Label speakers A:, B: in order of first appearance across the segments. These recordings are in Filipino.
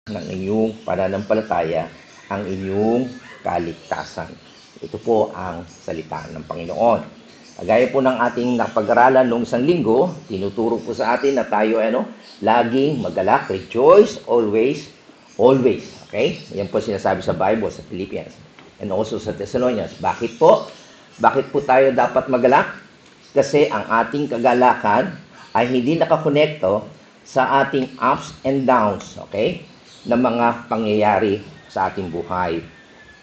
A: ng inyong pananampalataya ang inyong kaligtasan. Ito po ang salita ng Panginoon. Gaya po ng ating napag-aralan noong isang linggo, tinuturo po sa atin na tayo laging magalak, rejoice, always, always. Okay? Yan po sinasabi sa Bible, sa Philippians. And also sa Thessalonians. Bakit po? Bakit po tayo dapat magalak? Kasi ang ating kagalakan ay hindi nakakonekto sa ating ups and downs, okay? Na mga pangyayari sa ating buhay.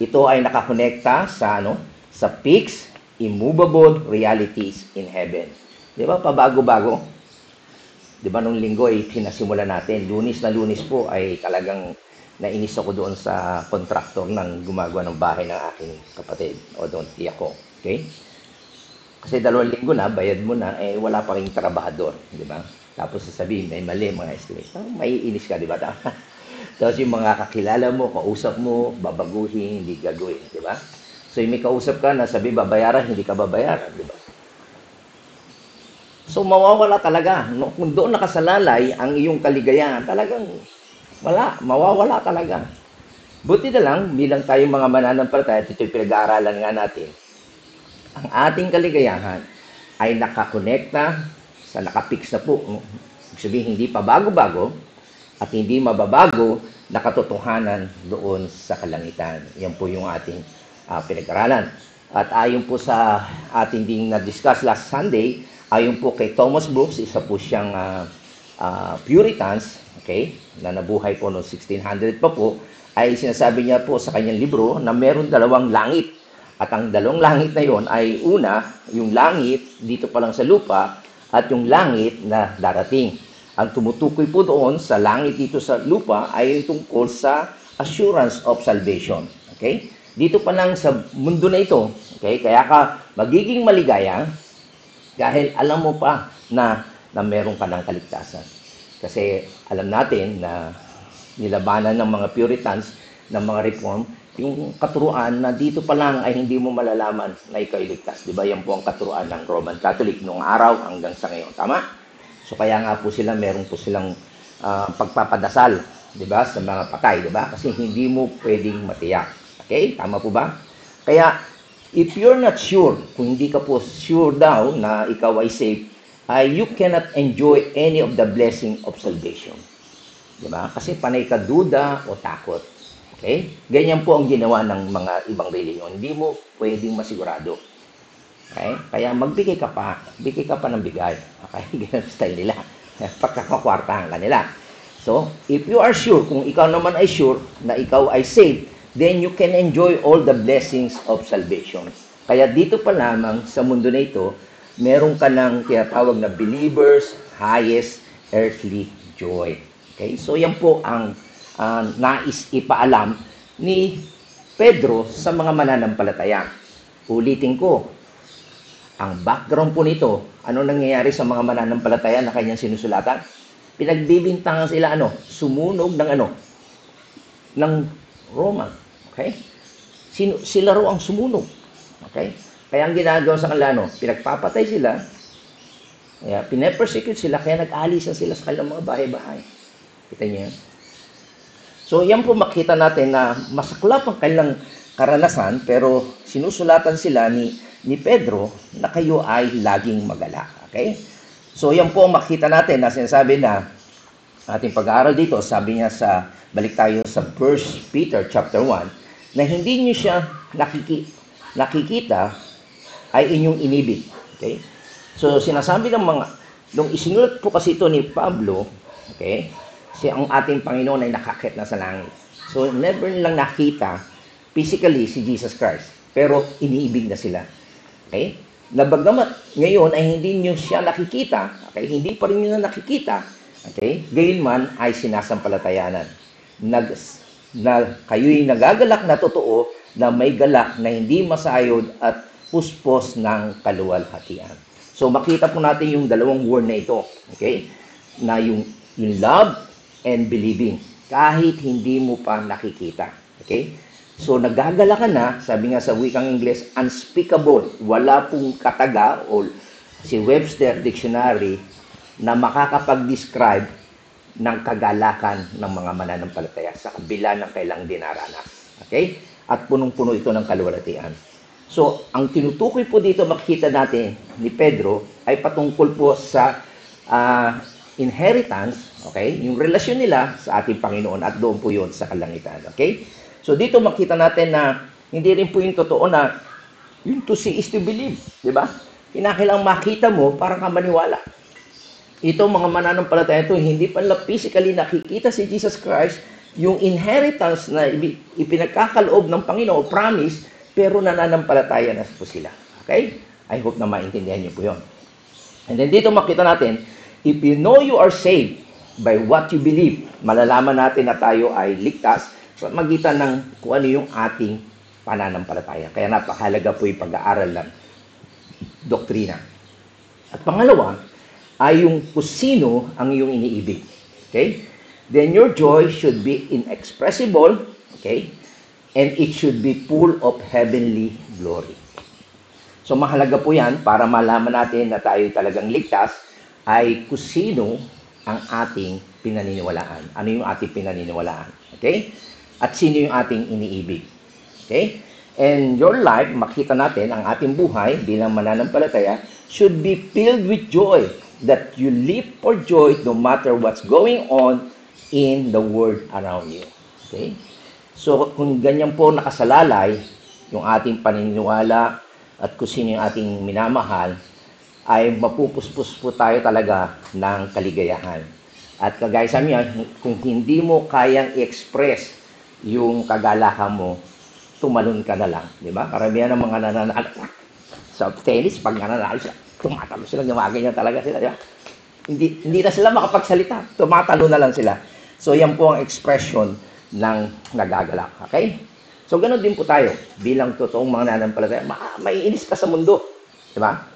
A: Ito ay nakakonekta sa sa fixed, immovable realities in heaven. 'Di ba? Pabago-bago. 'Di ba nung linggo ay pinasimulan natin, Lunes na Lunes po ay talagang nainis ako doon sa kontraktor ng gumagawa ng bahay ng aking kapatid o doon tiyak ko. Okay? Kasi 2 linggo na, bayad mo na, wala pa ring trabahador, di ba? Tapos sasabihin, may mali mga estimate. May inis ka, di ba? Tapos yung mga kakilala mo, kausap mo, babaguhin, hindi gagawin, di ba? So yung may kausap ka na sabi babayaran, hindi ka babayaran, di ba? So mawawala talaga. No? Kung doon nakasalalay ang iyong kaligayahan, talagang wala, mawawala talaga. Buti na lang, bilang tayong mga mananampalataya, ito'y pinag-aaralan nga natin, ang ating kaligayahan ay nakakonekta sa nakapix na po. Ibig sabihin, hindi pa bago-bago at hindi mababago na katotohanan doon sa kalangitan. Yan po yung ating pinag-aralan. At ayon po sa ating ding na-discuss last Sunday, ayon po kay Thomas Brooks, isa po siyang Puritans, okay, na nabuhay po noong 1600 pa po, ay sinasabi niya po sa kanyang libro na meron 2 langit. At ang 2 langit na yon ay una, yung langit dito pa lang sa lupa at yung langit na darating. Ang tumutukoy po doon sa langit dito sa lupa ay tungkol sa assurance of salvation. Okay? Dito pa lang sa mundo na ito, okay? Kaya ka magiging maligaya dahil alam mo pa na meron ka ng kaligtasan. Kasi alam natin na nilabanan ng mga Puritans, ng mga Reform, yung katuruan na dito pa lang ay hindi mo malalaman na ikaw iligtas. Di ba? Yan po ang katuruan ng Roman Catholic noong araw hanggang sa ngayon. Tama? So kaya nga po sila, meron po silang pagpapadasal, di ba? Sa mga patay, di ba? Kasi hindi mo pwedeng matiyak. Okay? Tama po ba? Kaya, if you're not sure, kung hindi ka po sure daw na ikaw ay safe, you cannot enjoy any of the blessing of salvation. Di ba? Kasi panay ka duda o takot. Okay? Ganyan po ang ginawa ng mga ibang reliyon. Hindi mo pwedeng masigurado. Okay? Kaya magbigay ka pa. Bigay ka pa ng bigay. Okay? Ganyan style nila. Pagkakakwartahan ka nila. So, if you are sure, kung ikaw naman ay sure na ikaw ay safe, then you can enjoy all the blessings of salvation. Kaya dito pa lamang sa mundo na ito, meron ka ng tinatawag na believers' highest earthly joy. Okay? So, yan po ang nais ipaalam ni Pedro sa mga mananampalataya. Ulitin ko, ang background po nito, ano nangyayari sa mga mananampalataya na kanyang sinusulatan? Pinagbibintangan sila sumunog ng Roma. Okay? Sila ro ang sumunog. Okay? Kaya ang ginagawa sa kanila, pinagpapatay sila, kaya pinepersecute sila, kaya nag-aalisan sila sa kanilang mga bahay-bahay. Kita niyo yan? So, yan po makita natin na masaklap ang kanilang karanasan, pero sinusulatan sila ni Pedro na kayo ay laging magalak. Okay? So, yan po makita natin na sinasabi na ating pag-aaral dito, sabi niya balik tayo sa 1 Peter chapter 1, na hindi niyo siya nakikita ay inyong inibig. Okay? So, sinasabi ng nung isinulat po kasi ito ni Pablo, okay, ang ating Panginoon ay nakakit na sa langit. So, never nilang nakita physically si Jesus Christ. Pero, iniibig na sila. Okay? Nabagamat ngayon ay hindi nyo siya nakikita. Okay? Hindi pa rin nyo nakikita. Okay? Gayunman ay sinasampalatayanan. Kayo'y nagagalak na totoo na may galak na hindi masayod at puspos ng kaluwalhatian. So, makita po natin yung 2 word na ito. Okay? Na yung love and believing, kahit hindi mo pa nakikita. Okay? So, nagagala ka na, sabi nga sa wikang Ingles, unspeakable. Wala pong kataga o si Webster Dictionary na makakapag-describe ng kagalakan ng mga mananampalataya sa kabila ng kailang dinaranas. Okay? At punong-puno ito ng kaluwalhatian. So, ang tinutukoy po dito makikita natin ni Pedro ay patungkol po sa inheritance, okay? Yung relasyon nila sa ating Panginoon at doon po yun sa kalangitan, okay? So, dito makita natin na hindi rin po yung totoo na yung to see is to believe, di ba? Kinakailang makita mo para ka maniwala. Ito mga mananampalataya ito, hindi pa nila physically nakikita si Jesus Christ, yung inheritance na ipinagkakaloob ng Panginoon, promise, pero nananampalataya na po sila. Okay? I hope na maintindihan niyo po yun. And then dito makita natin, if you know you are saved by what you believe, malalaman natin na tayo ay ligtas sa magitan ng kung ano yung ating pananampalataya. Kaya napakahalaga po yung pag-aaral ng doktrina. At pangalawa, ay yung kung sino ang iyong iniibig. Okay? Then your joy should be inexpressible, okay? And it should be full of heavenly glory. So mahalaga po yan para malaman natin na tayo talagang ligtas ay kung sino ang ating pinaniniwalaan. Ano yung ating pinaniniwalaan? Okay? At sino yung ating iniibig? Okay? And your life, makita natin, ang ating buhay bilang mananampalataya should be filled with joy, that you live for joy no matter what's going on in the world around you. Okay? So, kung ganyan po nakasalalay yung ating paniniwala at kung sino yung ating minamahal, ay mapupuspos po tayo talaga ng kaligayahan. At kagaya sa niya, kung hindi mo kayang i-express yung kagalakan mo, tumalon ka na lang. Di ba? Karamihan ng mga nananalo sa tennis, pag nananalo sila, tumatalo sila, gumaganyan talaga sila. Di ba? Hindi na sila makapagsalita. Tumatalo na lang sila. So, yan po ang expression ng nagagalak. Okay? So, ganoon din po tayo bilang totoong mga nananampalataya. May inis ka sa mundo. Di ba?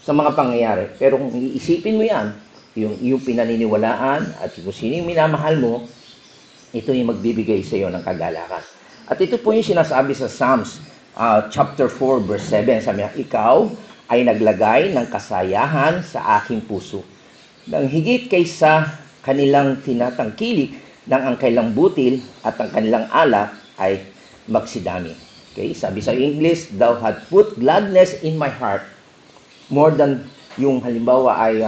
A: Sa mga pangyayari. Pero kung iisipin mo yan, yung iyong pinaniniwalaan at kung sino yung minamahal mo, ito yung magbibigay sa iyo ng kagalakan. At ito po yung sinasabi sa Psalms chapter 4 verse 7. Sabi niya, ikaw ay naglagay ng kasayahan sa aking puso, nang higit kaysa kanilang tinatangkilik ng ang kailang butil at ang kanilang alak ay magsidami. Okay? Sabi sa English, thou had put gladness in my heart more than yung halimbawa ay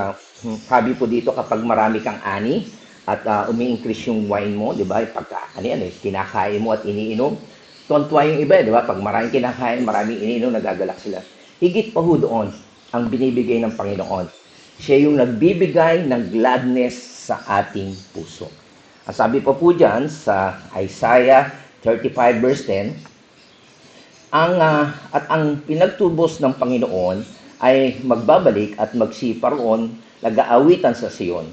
A: sabi po dito kapag marami kang ani at umi-increase yung wine mo, di ba? Pagka kinakain mo at iniinom. Tontuwa yung iba, di ba? Pag maraming kinakain, maraming iniinom, nagagalak sila. Higit pa ho doon ang binibigay ng Panginoon. Siya yung nagbibigay ng gladness sa ating puso. Ang sabi pa po dyan sa Isaiah 35 verse 10, ang pinagtubos ng Panginoon ay magbabalik at magsiparoon, nag-aawitan sa Sion.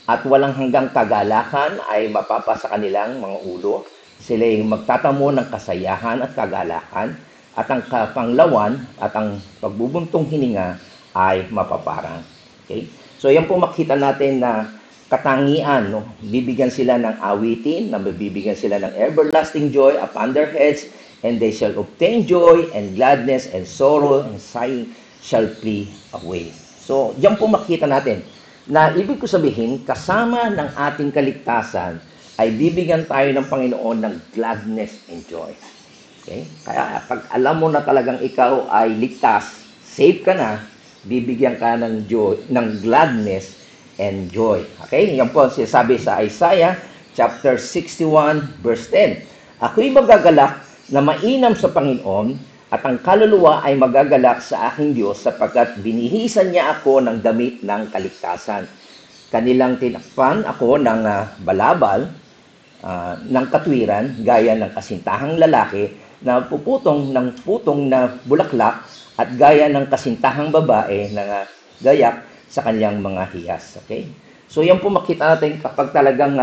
A: At walang hanggang kagalakan ay mapapa sa kanilang mga ulo. Sila ay magtatamo ng kasayahan at kagalakan, at ang kapanglawan at ang pagbubuntong hininga ay mapaparang. Okay? So yan po makita natin na katangian, no? Bibigyan sila ng awitin, na bibigyan sila ng everlasting joy upon their heads, and they shall obtain joy and gladness and sorrow and sighing shall flee away. So, yan po makita natin na ibig ko sabihin, kasama ng ating kaligtasan ay bibigyan tayo ng Panginoon ng gladness and joy. Okay? Kaya pag alam mo na talagang ikaw ay ligtas, safe ka na, bibigyan ka ng joy, ng gladness and joy. Okay? Yan po sinasabi sa Isaiah chapter 61 verse 10. Ako'y magagalak na mainam sa Panginoon, at ang kaluluwa ay magagalak sa aking Diyos sapagkat binihisan niya ako ng damit ng kaligtasan. Kanilang tinakpan ako ng balabal ng katwiran gaya ng kasintahang lalaki na puputong ng putong na bulaklak at gaya ng kasintahang babae na gayak sa kanyang mga hiyas. Okay? So yan po makita natin kapag talagang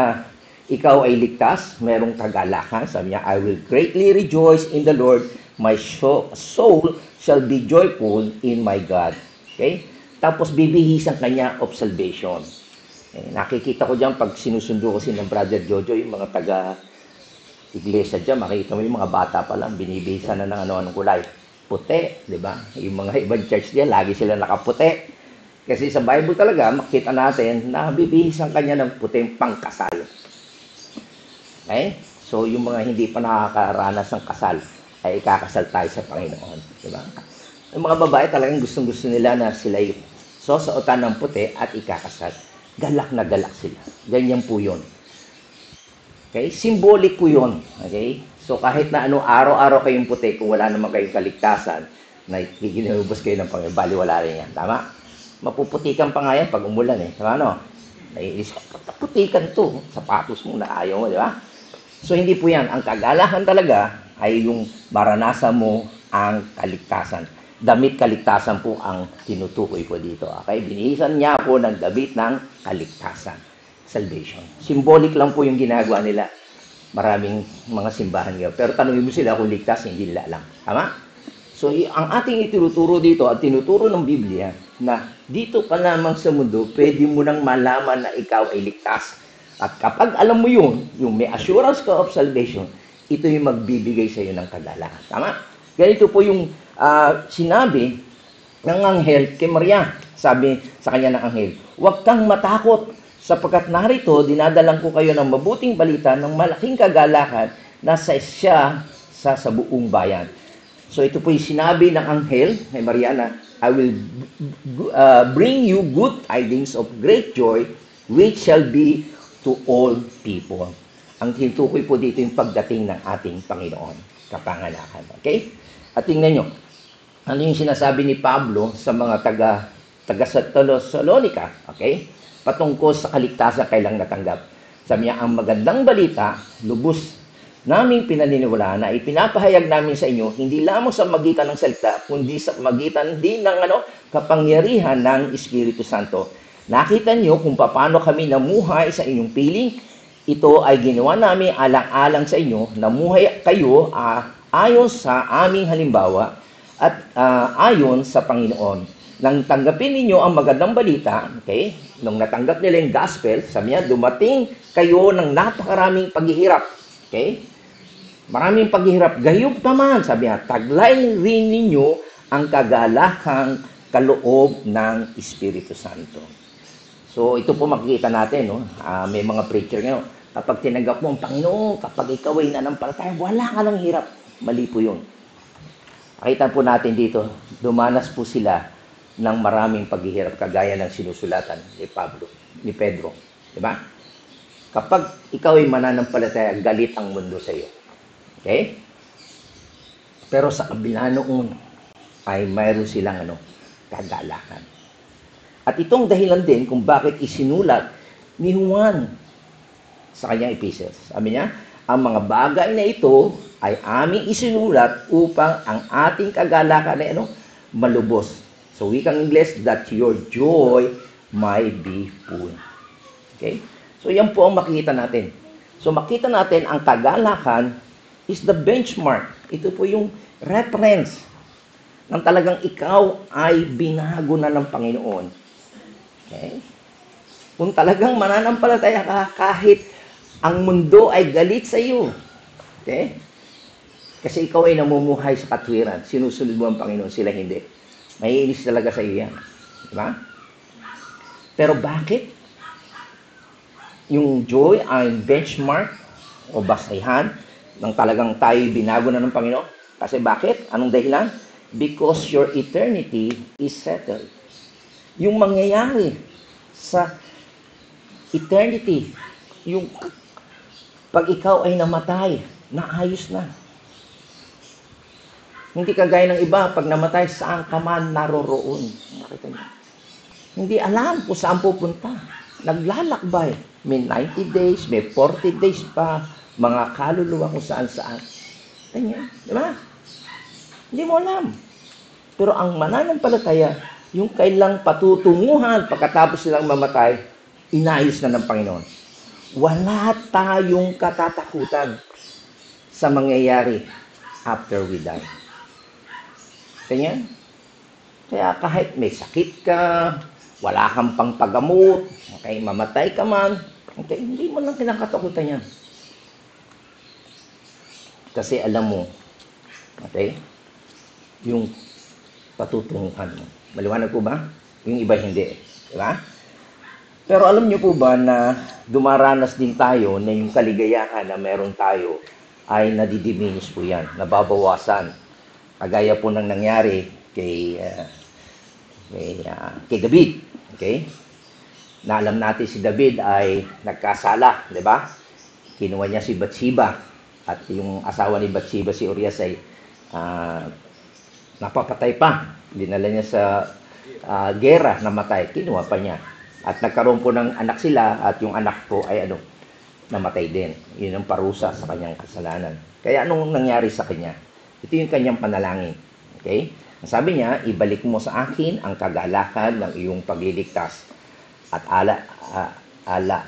A: ikaw ay ligtas, merong kagalakan. Sabi niya, I will greatly rejoice in the Lord. My soul shall be joyful in my God. Okay? Tapos bibihisan kanya of salvation. Nakikita ko dyan pag sinusundo ko si ng Brother Jojo, yung mga taga-iglesia dyan, makikita mo yung mga bata pa lang, binibihisan na ng anong kulay. Puti, di ba? Yung mga ibang church diyan, lagi sila nakaputi. Kasi sa Bible talaga, makita natin na bibihisan kanya ng puting pangkasal. Okay? So, yung mga hindi pa nakakaranas ng kasal, ay ikakasal tayo sa Panginoon. Diba? Yung mga babae talagang gustong-gusto nila na sila yung susuotan ng puti at ikakasal. Galak na galak sila. Ganyan po yun. Okay? Symbolic po yun. Okay? So, kahit na ano, araw-araw kayong puti, kung wala naman kayong kaligtasan, na giginubos kayo ng Panginoon, bali wala rin yan. Tama? Mapuputikan pa nga yan pag umulan eh. Tama no? Naiinis ka, putikan to. Sapatos mo na ayaw mo, di ba? So, hindi po yan. Ang kagalahan talaga ay yung maranasan mo ang kaligtasan. Damit kaligtasan po ang tinutukoy ko dito. Okay? Binihisan niya po ng damit ng kaligtasan. Salvation. Symbolic lang po yung ginagawa nila. Maraming mga simbahan ngayon. Pero tanungin mo sila kung ligtas, hindi nila alam. Tama? So, ang ating itinuturo dito, at tinuturo ng Biblia, na dito pa lamang sa mundo, pwede mo nang malaman na ikaw ay ligtas. At kapag alam mo yun, yung may assurance ka of salvation, ito yung magbibigay sa iyo ng kagalakan. Tama? Ganito po yung sinabi ng anghel kay Maria. Sabi sa kanya ng anghel, huwag kang matakot, sapagkat narito, dinadalang ko kayo ng mabuting balita ng malaking kagalakan na sa siya sa buong bayan. So ito po yung sinabi ng anghel kay Maria na, I will bring you good tidings of great joy, which shall be to all people. Ang tinutukoy po dito yung pagdating ng ating Panginoon, kapanganakan. Okay? At tingnan nyo, ano yung sinasabi ni Pablo sa mga taga-Thessalonica, okay? Patungkol sa kaligtasan kailang natanggap. Sabi niya, ang magandang balita, lubos naming pinaniniwalaan na ipinapahayag namin sa inyo, hindi lamang sa magitan ng salita, kundi sa magitan din ng kapangyarihan ng Espiritu Santo. Nakita niyo kung paano kami namuhay sa inyong piling. Ito ay ginawa namin alang-alang sa inyo, namuhay kayo ayon sa aming halimbawa at ayon sa Panginoon. Nang tanggapin ninyo ang magandang balita, okay? Nung natanggap nila yung gospel, sabi niya, dumating kayo ng napakaraming paghihirap. Okay? Maraming paghihirap. Gayub naman, sabi niya, taglay rin ninyo ang kagalakang kaloob ng Espiritu Santo. So, ito po makikita natin, no? May mga preacher ngayon, kapag tinanggap mo ang Panginoon, kapag ikaw ay nanampalataya, wala ka ng hirap. Mali po yun. Nakita po natin dito, dumanas po sila ng maraming paghihirap, kagaya ng sinusulatan ni Pablo, ni Pedro. Diba? Kapag ikaw ay mananampalataya, galit ang mundo sa iyo. Okay? Pero sa kabila noon, ay mayroon silang kagalakan. At itong dahilan din kung bakit isinulat ni Juan sa kanyang epistles. Sabi niya, ang mga bagay na ito ay aming isinulat upang ang ating kagalakan ay malubos. So, wikang English, that your joy might be full. Okay? So, yan po ang makikita natin. So, makita natin ang kagalakan is the benchmark. Ito po yung reference ng talagang ikaw ay binago na ng Panginoon. Okay? Kung talagang mananampalataya ka, kahit ang mundo ay galit sa iyo. Okay? Kasi ikaw ay namumuhay sa katwiran. Sinusunod mo ang Panginoon, sila hindi. Maiinis talaga sa iyo yan. Diba? Pero bakit? Yung joy ay benchmark o basehan ng talagang tayo binago na ng Panginoon. Kasi bakit? Anong dahilan? Because your eternity is settled. Yung mangyayari sa eternity, yung pag ikaw ay namatay, naayos na. Hindi kagaya ng iba, pag namatay, saan ka man naroroon. Nakita niyo? Hindi alam kung saan pupunta. Naglalakbay. May 90 days, may 40 days pa, mga kaluluwa kung saan-saan. Ganyan, di ba? Hindi mo alam. Pero ang mananampalataya, yung kailang patutunguhan pagkatapos silang mamatay, inayos na ng Panginoon. Wala tayong katatakutan sa mangyayari after we die. Ganyan. Kaya kahit may sakit ka, wala kang pangpagamot, okay, mamatay ka man, okay, hindi mo lang kinakatakutan yan. Kasi alam mo, okay, yung patutunguhan mo. Maliwanag po ba? Yung iba hindi. Di ba? Pero alam niyo po ba na dumaranas din tayo na yung kaligayahan na meron tayo ay nadidiminish po yan, nababawasan. Kagaya po ng nangyari kay David. Okay? Na alam natin si David ay nagkasala, di ba? Kinuha niya si Bathsheba at yung asawa ni Bathsheba si Urias ay napapatay pa. Dinala niya sa gera, namatay. Kinuha pa niya. At nagkaroon po ng anak sila at yung anak po ay namatay din. Yun ang parusa sa kanyang kasalanan. Kaya anong nangyari sa kanya? Ito yung kanyang panalangin. Okay? Sabi niya, ibalik mo sa akin ang kagalakan ng iyong pagliligtas at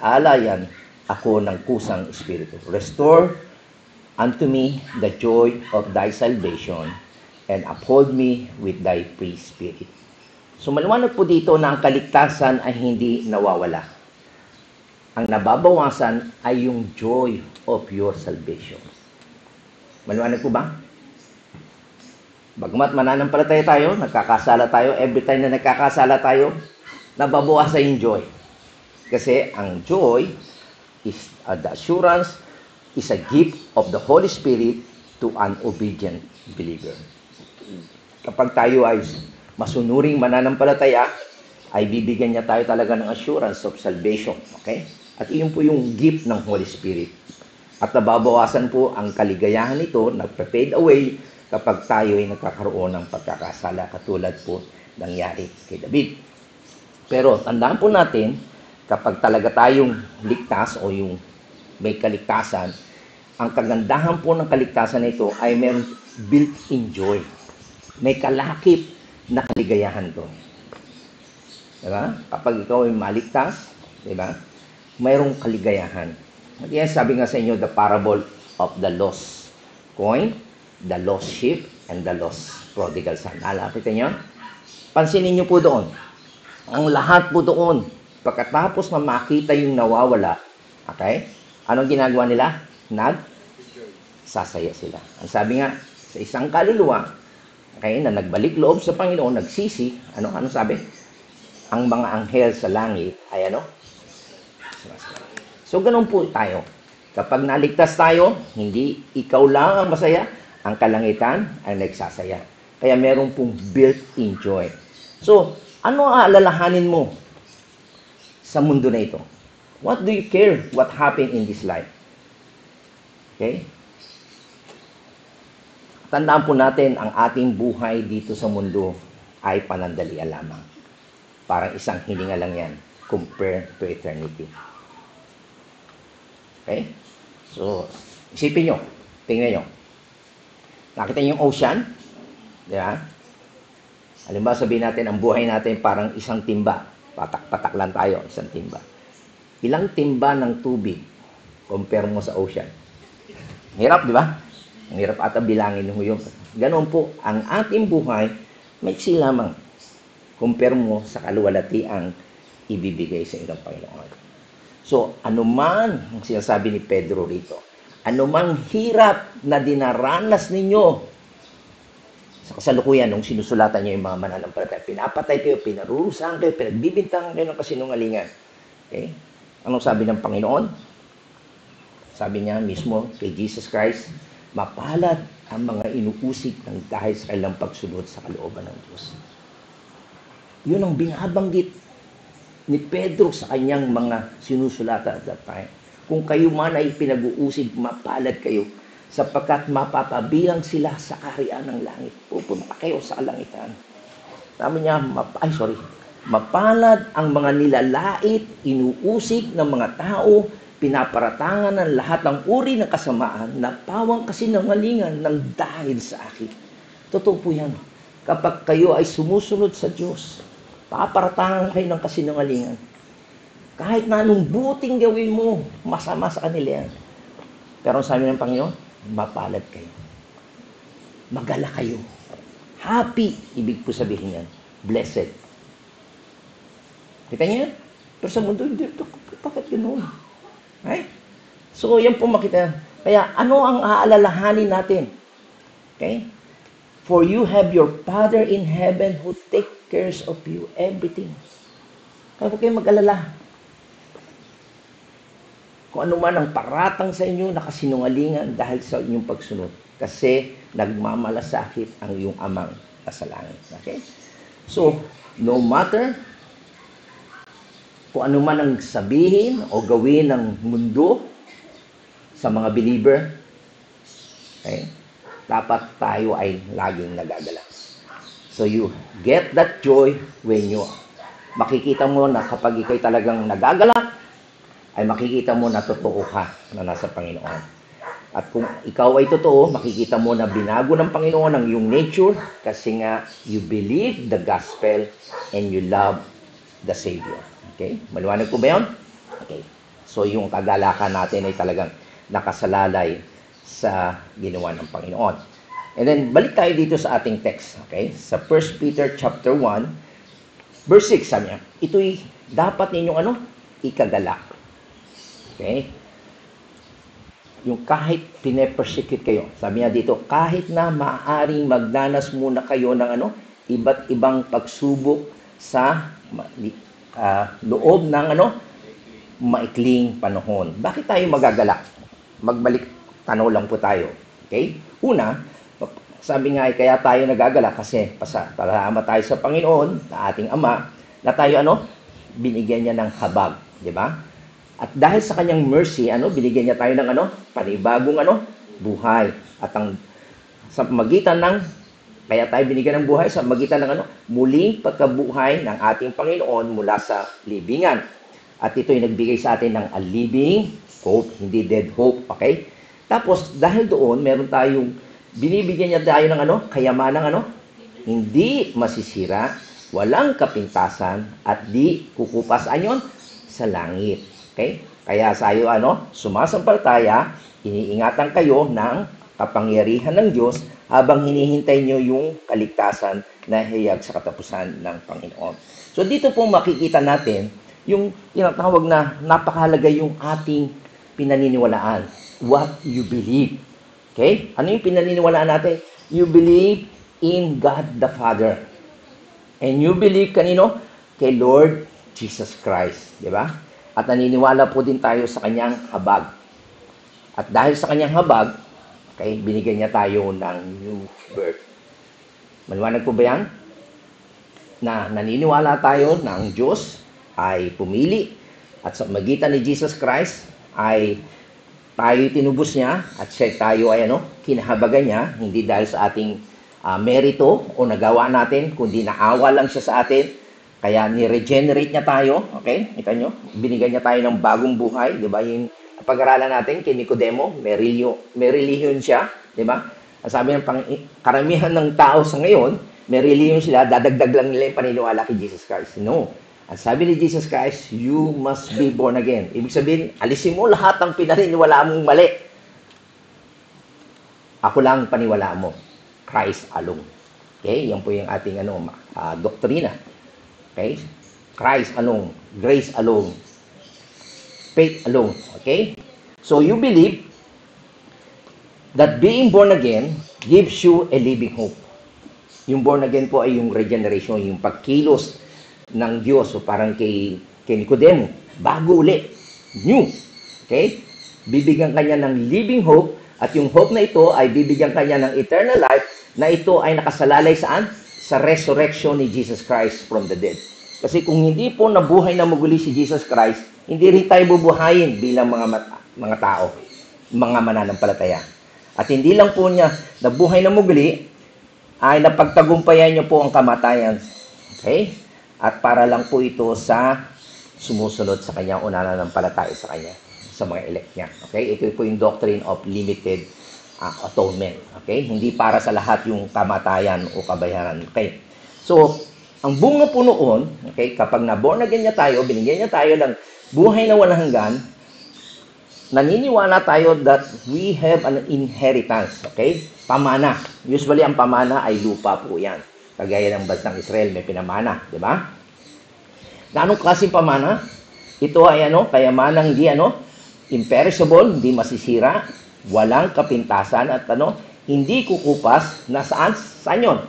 A: alayan ako ng kusang espiritu. Restore unto me the joy of thy salvation and uphold me with thy free spirit. So maliwanag po dito na ang kaligtasan ay hindi nawawala. Ang nababawasan ay yung joy of your salvation. Maliwanag po ba? Bagamat mananampalataya tayo, nagkakasala tayo, every time na nagkakasala tayo, nababawasan yung joy. Kasi ang joy is the assurance is a gift of the Holy Spirit to an obedient believer. Kapag tayo ay masunuring mananampalataya, ay bibigyan niya tayo talaga ng assurance of salvation. Okay? At iyon po yung gift ng Holy Spirit. At nababawasan po ang kaligayahan nito, nagpe-fade away kapag tayo ay nagkakaroon ng pagkakasala katulad po nangyari kay David. Pero tandaan po natin, kapag talaga tayong ligtas o yung may kaligtasan, ang kagandahan po ng kaligtasan na ito ay may built-in joy. May kalakip na kaligayahan doon. Diba? Kapag ikaw ay maligtas, diba? Mayroong kaligayahan. Yes, sabi nga sa inyo, the parable of the lost coin, the lost sheep, and the lost prodigal son. Nalapitan niyo? Pansinin niyo po doon. Ang lahat po doon, pagkatapos na makita yung nawawala, okay? Anong ginagawa nila? Sasaya sila. Ang sabi nga, sa isang kaluluwa, okay, na nagbalik loob sa Panginoon, nagsisi, ano sabi? Ang mga anghel sa langit ay ano? So, ganun po tayo. Kapag naligtas tayo, hindi ikaw lang ang masaya, ang kalangitan ay nagsasaya. Kaya meron pong built-in joy. So, ano ang alalahanin mo sa mundo na ito? What do you care what happened in this life? Okay? Tandaan po natin, ang ating buhay dito sa mundo ay panandalian lamang. Parang isang hininga lang yan compared to eternity. Okay? So, isipin nyo, tingnan nyo. Nakita nyo yung ocean? Di ba? Halimbawa sabihin natin, ang buhay natin parang isang timba. Patak-patak lang tayo, isang timba. Ilang timba ng tubig compare mo sa ocean? Hirap, di ba? Ang hirap ata bilangin mo yun. Ganon po, ang ating buhay, maiksi lamang. Compare mo sa kaluwalhatiang ibibigay sa ilang Panginoon. So, anuman ang sinasabi ni Pedro rito, anumang hirap na dinaranas ninyo sa kasalukuyan nung sinusulatan niyo yung mga mananampalataya, pinapatay kayo, pinarurusahan kayo, pinagbibintangan kayo ng kasinungalingan. Okay? Anong sabi ng Panginoon? Sabi niya mismo kay Jesus Christ, mapalad ang mga inuusig ng dahil sa kanilang pagsunod sa kalooban ng Diyos. Yun ang binabanggit ni Pedro sa kanyang mga sinusulatan at that time. Kung kayo man ay pinag-uusig, mapalad kayo sapagkat mapapabilang sila sa kaharian ng langit. Pupunta kayo sa kalangitan. Sabi niya, mapalad ang mga nilalait, inuusig ng mga tao, pinaparatangan ng lahat ng uri ng kasamaan na pawang kasinungalingan ng dahil sa akin. Totoo po yan. Kapag kayo ay sumusunod sa Diyos, paparatangan kayo ng kasinungalingan. Kahit na anong buting gawin mo, masama sa kanila yan. Pero sabi ng Panginoon, mapalad kayo. Magala kayo. Happy, ibig po sabihin yan. Blessed. Kita niyo yan? Pero sa mundo, bakit ganoon? Right? So, yan po makita. Kaya, ano ang aalalahanin natin? Okay? For you have your Father in heaven who take cares of you, everything. Kaya huwag kayong mag-alala. Kung ano man ang paratang sa inyo, nakasinungalingan dahil sa inyong pagsunod. Kasi nagmamalasakit ang iyong amang nasa langit. Okay? So, no matter kung ano man ang sabihin o gawin ng mundo sa mga believer, okay, dapat tayo ay laging nagagalak. So you get that joy when you makikita mo na kapag ikay talagang nagagalak, ay makikita mo na totoo ka na nasa Panginoon. At kung ikaw ay totoo, makikita mo na binago ng Panginoon ang iyong nature kasi nga you believe the gospel and you love the Savior. Okay? Maliwanag po ba yun? Okay. So yung kagalakan natin ay talagang nakasalalay sa ginawa ng Panginoon. And then, balik tayo dito sa ating text. Okay? Sa 1 Peter chapter 1, verse 6, sabi niya, ito'y dapat ninyong ikagalak. Okay? Yung kahit pine-persecute kayo. Sabi niya dito, kahit na maaaring magdanas muna kayo ng iba't ibang pagsubok sa loob ng maikling panahon. Bakit tayo magagalak? Magbalik tanaw lang po tayo. Okay? Una, sabi nga kaya tayo nagagalak kasi pasalamat tayo sa Panginoon, sa ating Ama, na tayo binigyan niya ng habag, di ba? At dahil sa kanyang mercy, binigyan niya tayo ng panibagong buhay. At sa magitan ng kaya tayo binigyan ng buhay sa magitan ng muling pagkabuhay ng ating Panginoon mula sa libingan. At ito'y nagbigay sa atin ng a living hope, hindi dead hope, okay? Tapos, dahil doon, meron tayong, binibigyan niya tayo ng kayamanang hindi masisira, walang kapintasan, at di kukupas anyon sa langit. Okay? Kaya sa iyo, sumasampalataya, iniingatan kayo ng kapangyarihan ng Diyos habang hinihintay nyo yung kaligtasan na hiyag sa katapusan ng Panginoon. So, dito po makikita natin yung tinatawag na napakahalaga yung ating pinaniniwalaan. What you believe. Okay? Ano yung pinaniniwalaan natin? You believe in God the Father. And you believe kanino? Kay Lord Jesus Christ. Di ba? At naniniwala po din tayo sa kanyang habag. At dahil sa kanyang habag, okay, binigyan niya tayo ng new birth. Maliwanag po ba yan? Na naniniwala tayo na ang Diyos ay pumili at sa magitan ni Jesus Christ ay tayo tinubos niya at siya tayo ay kinahabagan niya, hindi dahil sa ating merito o nagawa natin, kundi naawa lang siya sa atin. Kaya ni-regenerate niya tayo, okay? Kita nyo? Binigyan niya tayo ng bagong buhay, di ba? Yung pag-aralan natin kay Nicodemo, may relihiyon siya, di ba? Sabi ng karamihan ng tao sa ngayon, may relihiyon sila, dadagdag lang nila yung paniniwala kay Jesus Christ. No. At sabi ni Jesus Christ, you must be born again. Ibig sabihin, alisin mo lahat ng pinaniniwala mong mali. Ako lang paniwala mo. Christ alone. Okay? Yan po yung ating doktrina. Okay? Christ alone. Grace alone. Faith alone. Okay? So you believe that being born again gives you a living hope. Yung born again po ay yung regeneration, yung pagkilos ng Diyos. So parang kay Nicodemo, bago uli. New. Okay? Bibigyan kanya ng living hope at yung hope na ito ay bibigyan kanya ng eternal life na ito ay nakasalalay saan? Sa resurrection ni Jesus Christ from the dead. Kasi kung hindi po nabuhay na muli si Jesus Christ, hindi rin tayo bubuhayin bilang mga tao, mga mananampalataya. At hindi lang po niya nabuhay na muli, ay napagtagumpayan niyo po ang kamatayan. Okay? At para lang po ito sa sumusunod sa kanya o nananampalataya sa kanya, sa mga elect niya. Okay? Ito po yung doctrine of limited atonement. Okay? Hindi para sa lahat yung kamatayan o kabayaran. Okay? So, ang bunga po noon, okay, kapag na-born again niya tayo, binigyan niya tayo ng buhay na walang hanggan, naniniwala tayo that we have an inheritance. Okay? Pamana. Usually, ang pamana ay lupa po yan. Kagaya ng bansang Israel, may pinamana. Di ba? Na anong klaseng pamana? Ito ay kayamanang hindi imperishable, hindi masisira, walang kapintasan, at Hindi kukupas na saan? Saan yun?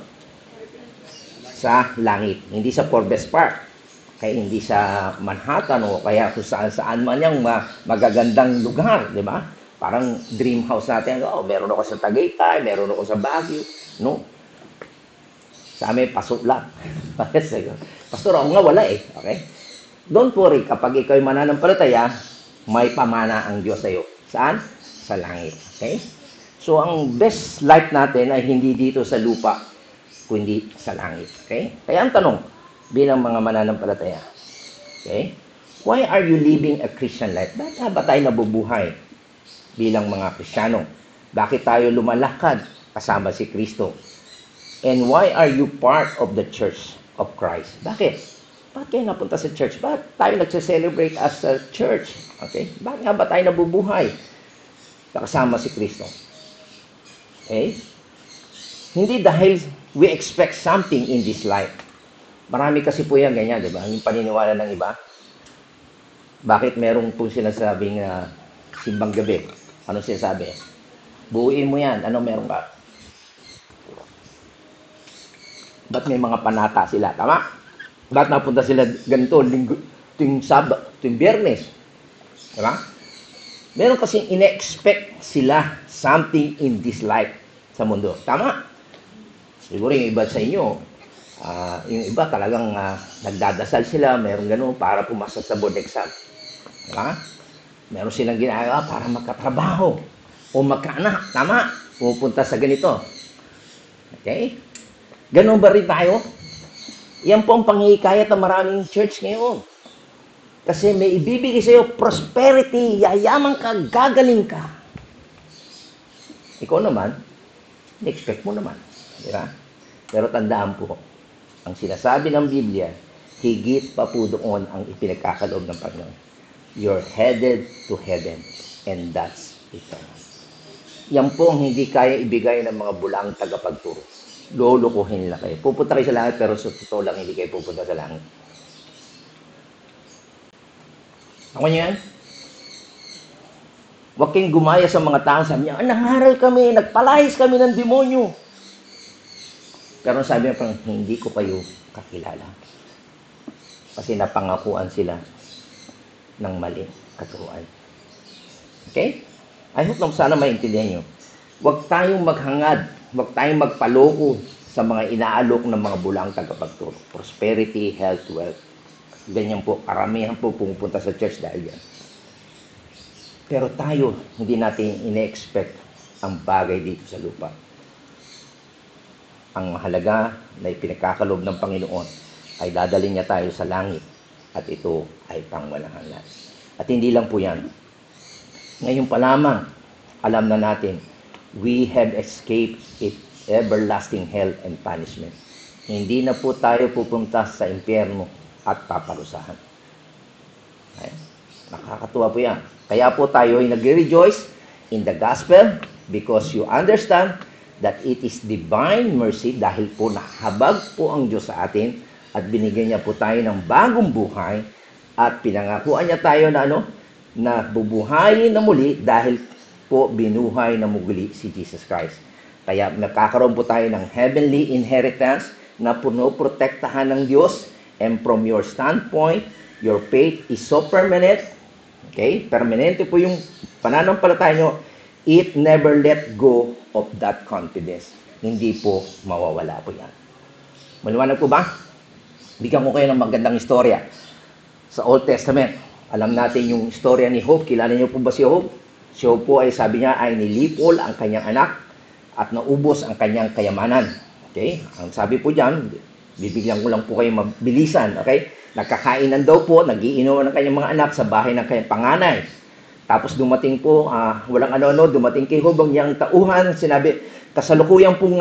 A: Sa langit. Hindi sa Forbes Park. Kaya hindi sa Manhattan o kaya kung saan-saan man yung magagandang lugar, di ba? Parang dream house natin. Oh, meron ako sa Tagaytay, meron ako sa Baguio. No? Sa amin, paso lang. Pastor, ako nga wala eh. Okay? Don't worry, kapag ikaw ay mananampalataya, may pamana ang Diyos sa iyo. Saan? Sa langit. Okay? So, ang best life natin ay hindi dito sa lupa, kundi sa langit. Okay? Kaya ang tanong, bilang mga mananampalataya, okay? Why are you living a Christian life? Bakit ba tayo nabubuhay bilang mga Kristiyano? Bakit tayo lumalakad kasama si Kristo? And why are you part of the Church of Christ? Bakit? Bakit kayo napunta sa church? Bakit tayo nagse-celebrate as a church? Okay? Bakit nga ba tayo nabubuhay kasama si Kristo? Okay? Hindi dahil we expect something in this life. Marami kasi po yan ganyan, di ba? Yung paniniwala ng iba. Bakit merong po sinasabing simbang gabi? Ano sinasabi? Buuin mo yan. Ano meron ka? Ba't may mga panata sila? Tama? Ba't napunta sila ganito, linggo, tuwing Sabado, tuwing Biyernes? Diba? Meron kasing ine-expect sila something in this life sa mundo. Tama? Siguro yung iba sa inyo, yung iba talagang nagdadasal sila, meron gano'n para pumasa sa board exam. Diba? Meron silang ginagawa para magkatrabaho o magkaanak. Tama? Pupunta sa ganito. Okay? Ganun ba rin tayo? Yan po ang panghihikayat ng maraming church ngayon. Kasi may ibibigay sa iyo prosperity, yayaman ka, gagaling ka. Ikaw naman, expect mo naman. Diba? Pero tandaan po, ang sinasabi ng Biblia, higit pa po doon ang ipinagkakaloob ng Panginoon. You're headed to heaven, and that's eternal. Yan po ang hindi kaya ibigay ng mga bulaang tagapagturo. Lulukuhin nila kayo. Pupunta kayo sa langit, pero sa totoo lang hindi kayo pupunta sa langit. Ako niyan? Huwag kayong gumaya sa mga tao. Sabi niya, nangaral kami, nagpalahis kami ng demonyo. Pero sabi niya, hindi ko kayo kakilala. Kasi napangakuan sila ng mali katuruan. Okay? I hope na sana maintindihan nyo. Huwag tayong maghangad, huwag tayong magpaloko sa mga inaalok ng mga bulang tagapagturo. Prosperity, health, wealth. Ganyan po, karamihan po pumupunta sa church dahil yan. Pero tayo, hindi natin ine-expect ang bagay dito sa lupa. Ang mahalaga na ipinagkakaloob ng Panginoon ay dadalhin niya tayo sa langit at ito ay pangwalahan. At hindi lang po yan. Ngayon pa lamang, alam na natin, we have escaped everlasting hell and punishment. Hindi na po tayo pupunta sa impyerno at paparusahan. Okay? Nakakatuwa po yan. Kaya po tayo ay nag-rejoice in the gospel because you understand that it is divine mercy dahil po nahabag po ang Diyos sa atin at binigyan niya po tayo ng bagong buhay at pinangakuan niya tayo na na bubuhayin na muli dahil po binuhay na muli si Jesus Christ. Kaya nakakaroon po tayo ng heavenly inheritance na puno-protektahan ng Diyos, and from your standpoint, your faith is so permanent. Okay? Permanente po yung pananampalataya nyo. It never let go of that confidence. Hindi po mawawala po yan. Maliwanag po ba? Bigyan ko kayo ng magandang istorya. Sa Old Testament, alam natin yung istorya ni Job. Kilala niyo po ba si Job? Si Job po ay sabi niya ay nilipol ang kanyang anak at naubos ang kanyang kayamanan. Okay? Ang sabi po diyan, bibigyan ko lang po kayo mabilisan. Okay? Nagkakainan daw po, nagiinom ng kanyang mga anak sa bahay ng kanyang panganay. Tapos dumating po, walang ano-ano, dumating kay Job ang niyang tauhan. Sinabi, kasalukuyan pong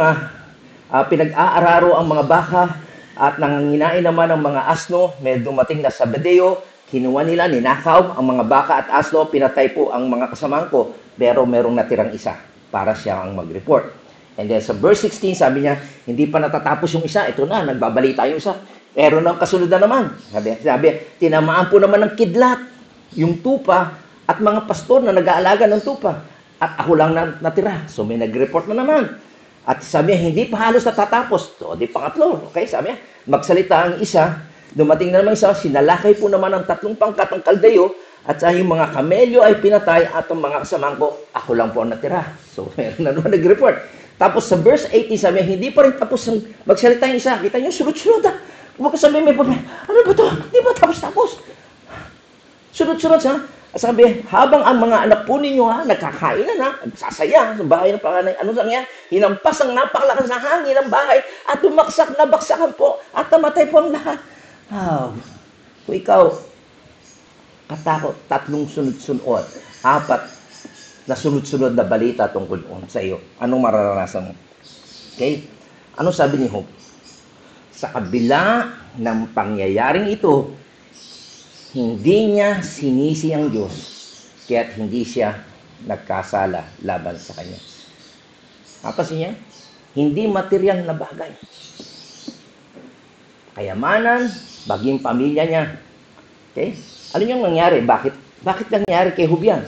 A: pinag-aararo ang mga baka at nanginginain naman ang mga asno. May dumating na Sabadeo, kinuha nila, ninakaw ang mga baka at asno, pinatay po ang mga kasamahan ko, pero merong natirang isa para siya ang mag-report. And then sa verse 16, sabi niya, hindi pa natatapos yung isa, ito na, nagbabalita yung isa. Pero nang kasunod na naman, sabi, tinamaan po naman ng kidlat, yung tupa, at mga pastor na nag-aalaga ng tupa. at ako lang natira. So may nag-report na naman. At sabi niya, hindi pa halos natatapos. So, di pangatlo. Okay, sabi niya, magsalita ang isa, dumating na naman isa, sinalakay po naman ang 3 pangkat ng kaldayo, at sa yung mga kamelyo ay pinatay, at ang mga kasamahan ko, ako lang po ang natira. So, meron na naman nag-report. Tapos sa verse 18, sabi niya, hindi pa rin tapos magsalita yung isa. Kita niyo, sunod-sunod ha. Huwag ka sabihin, may problema. Ano ba ito? Hindi ba tapos-tapos? Sunod-sunod ha. Sabi, habang ang mga anak po ninyo nagkakain na, sasaya sa bahay ng panganay, ano lang yan? Hinampas ang napakalakas na hangin ng bahay at tumaksak na baksakan po at namatay po ang lahat. Kung ikaw, katakot, 3 sunod-sunod, 4 na sunod-sunod na balita tungkol sa iyo, anong mararanasan mo? Okay? Ano sabi ni Job? Sa kabila ng pangyayaring ito, hindi niya sinisi ang Diyos, kaya't hindi siya nagkasala laban sa Kanya. Kapasin niya, hindi material na bagay. Kayamanan, baging pamilya niya. Okay? Ano yung nangyari? Bakit nangyari kay Job yan?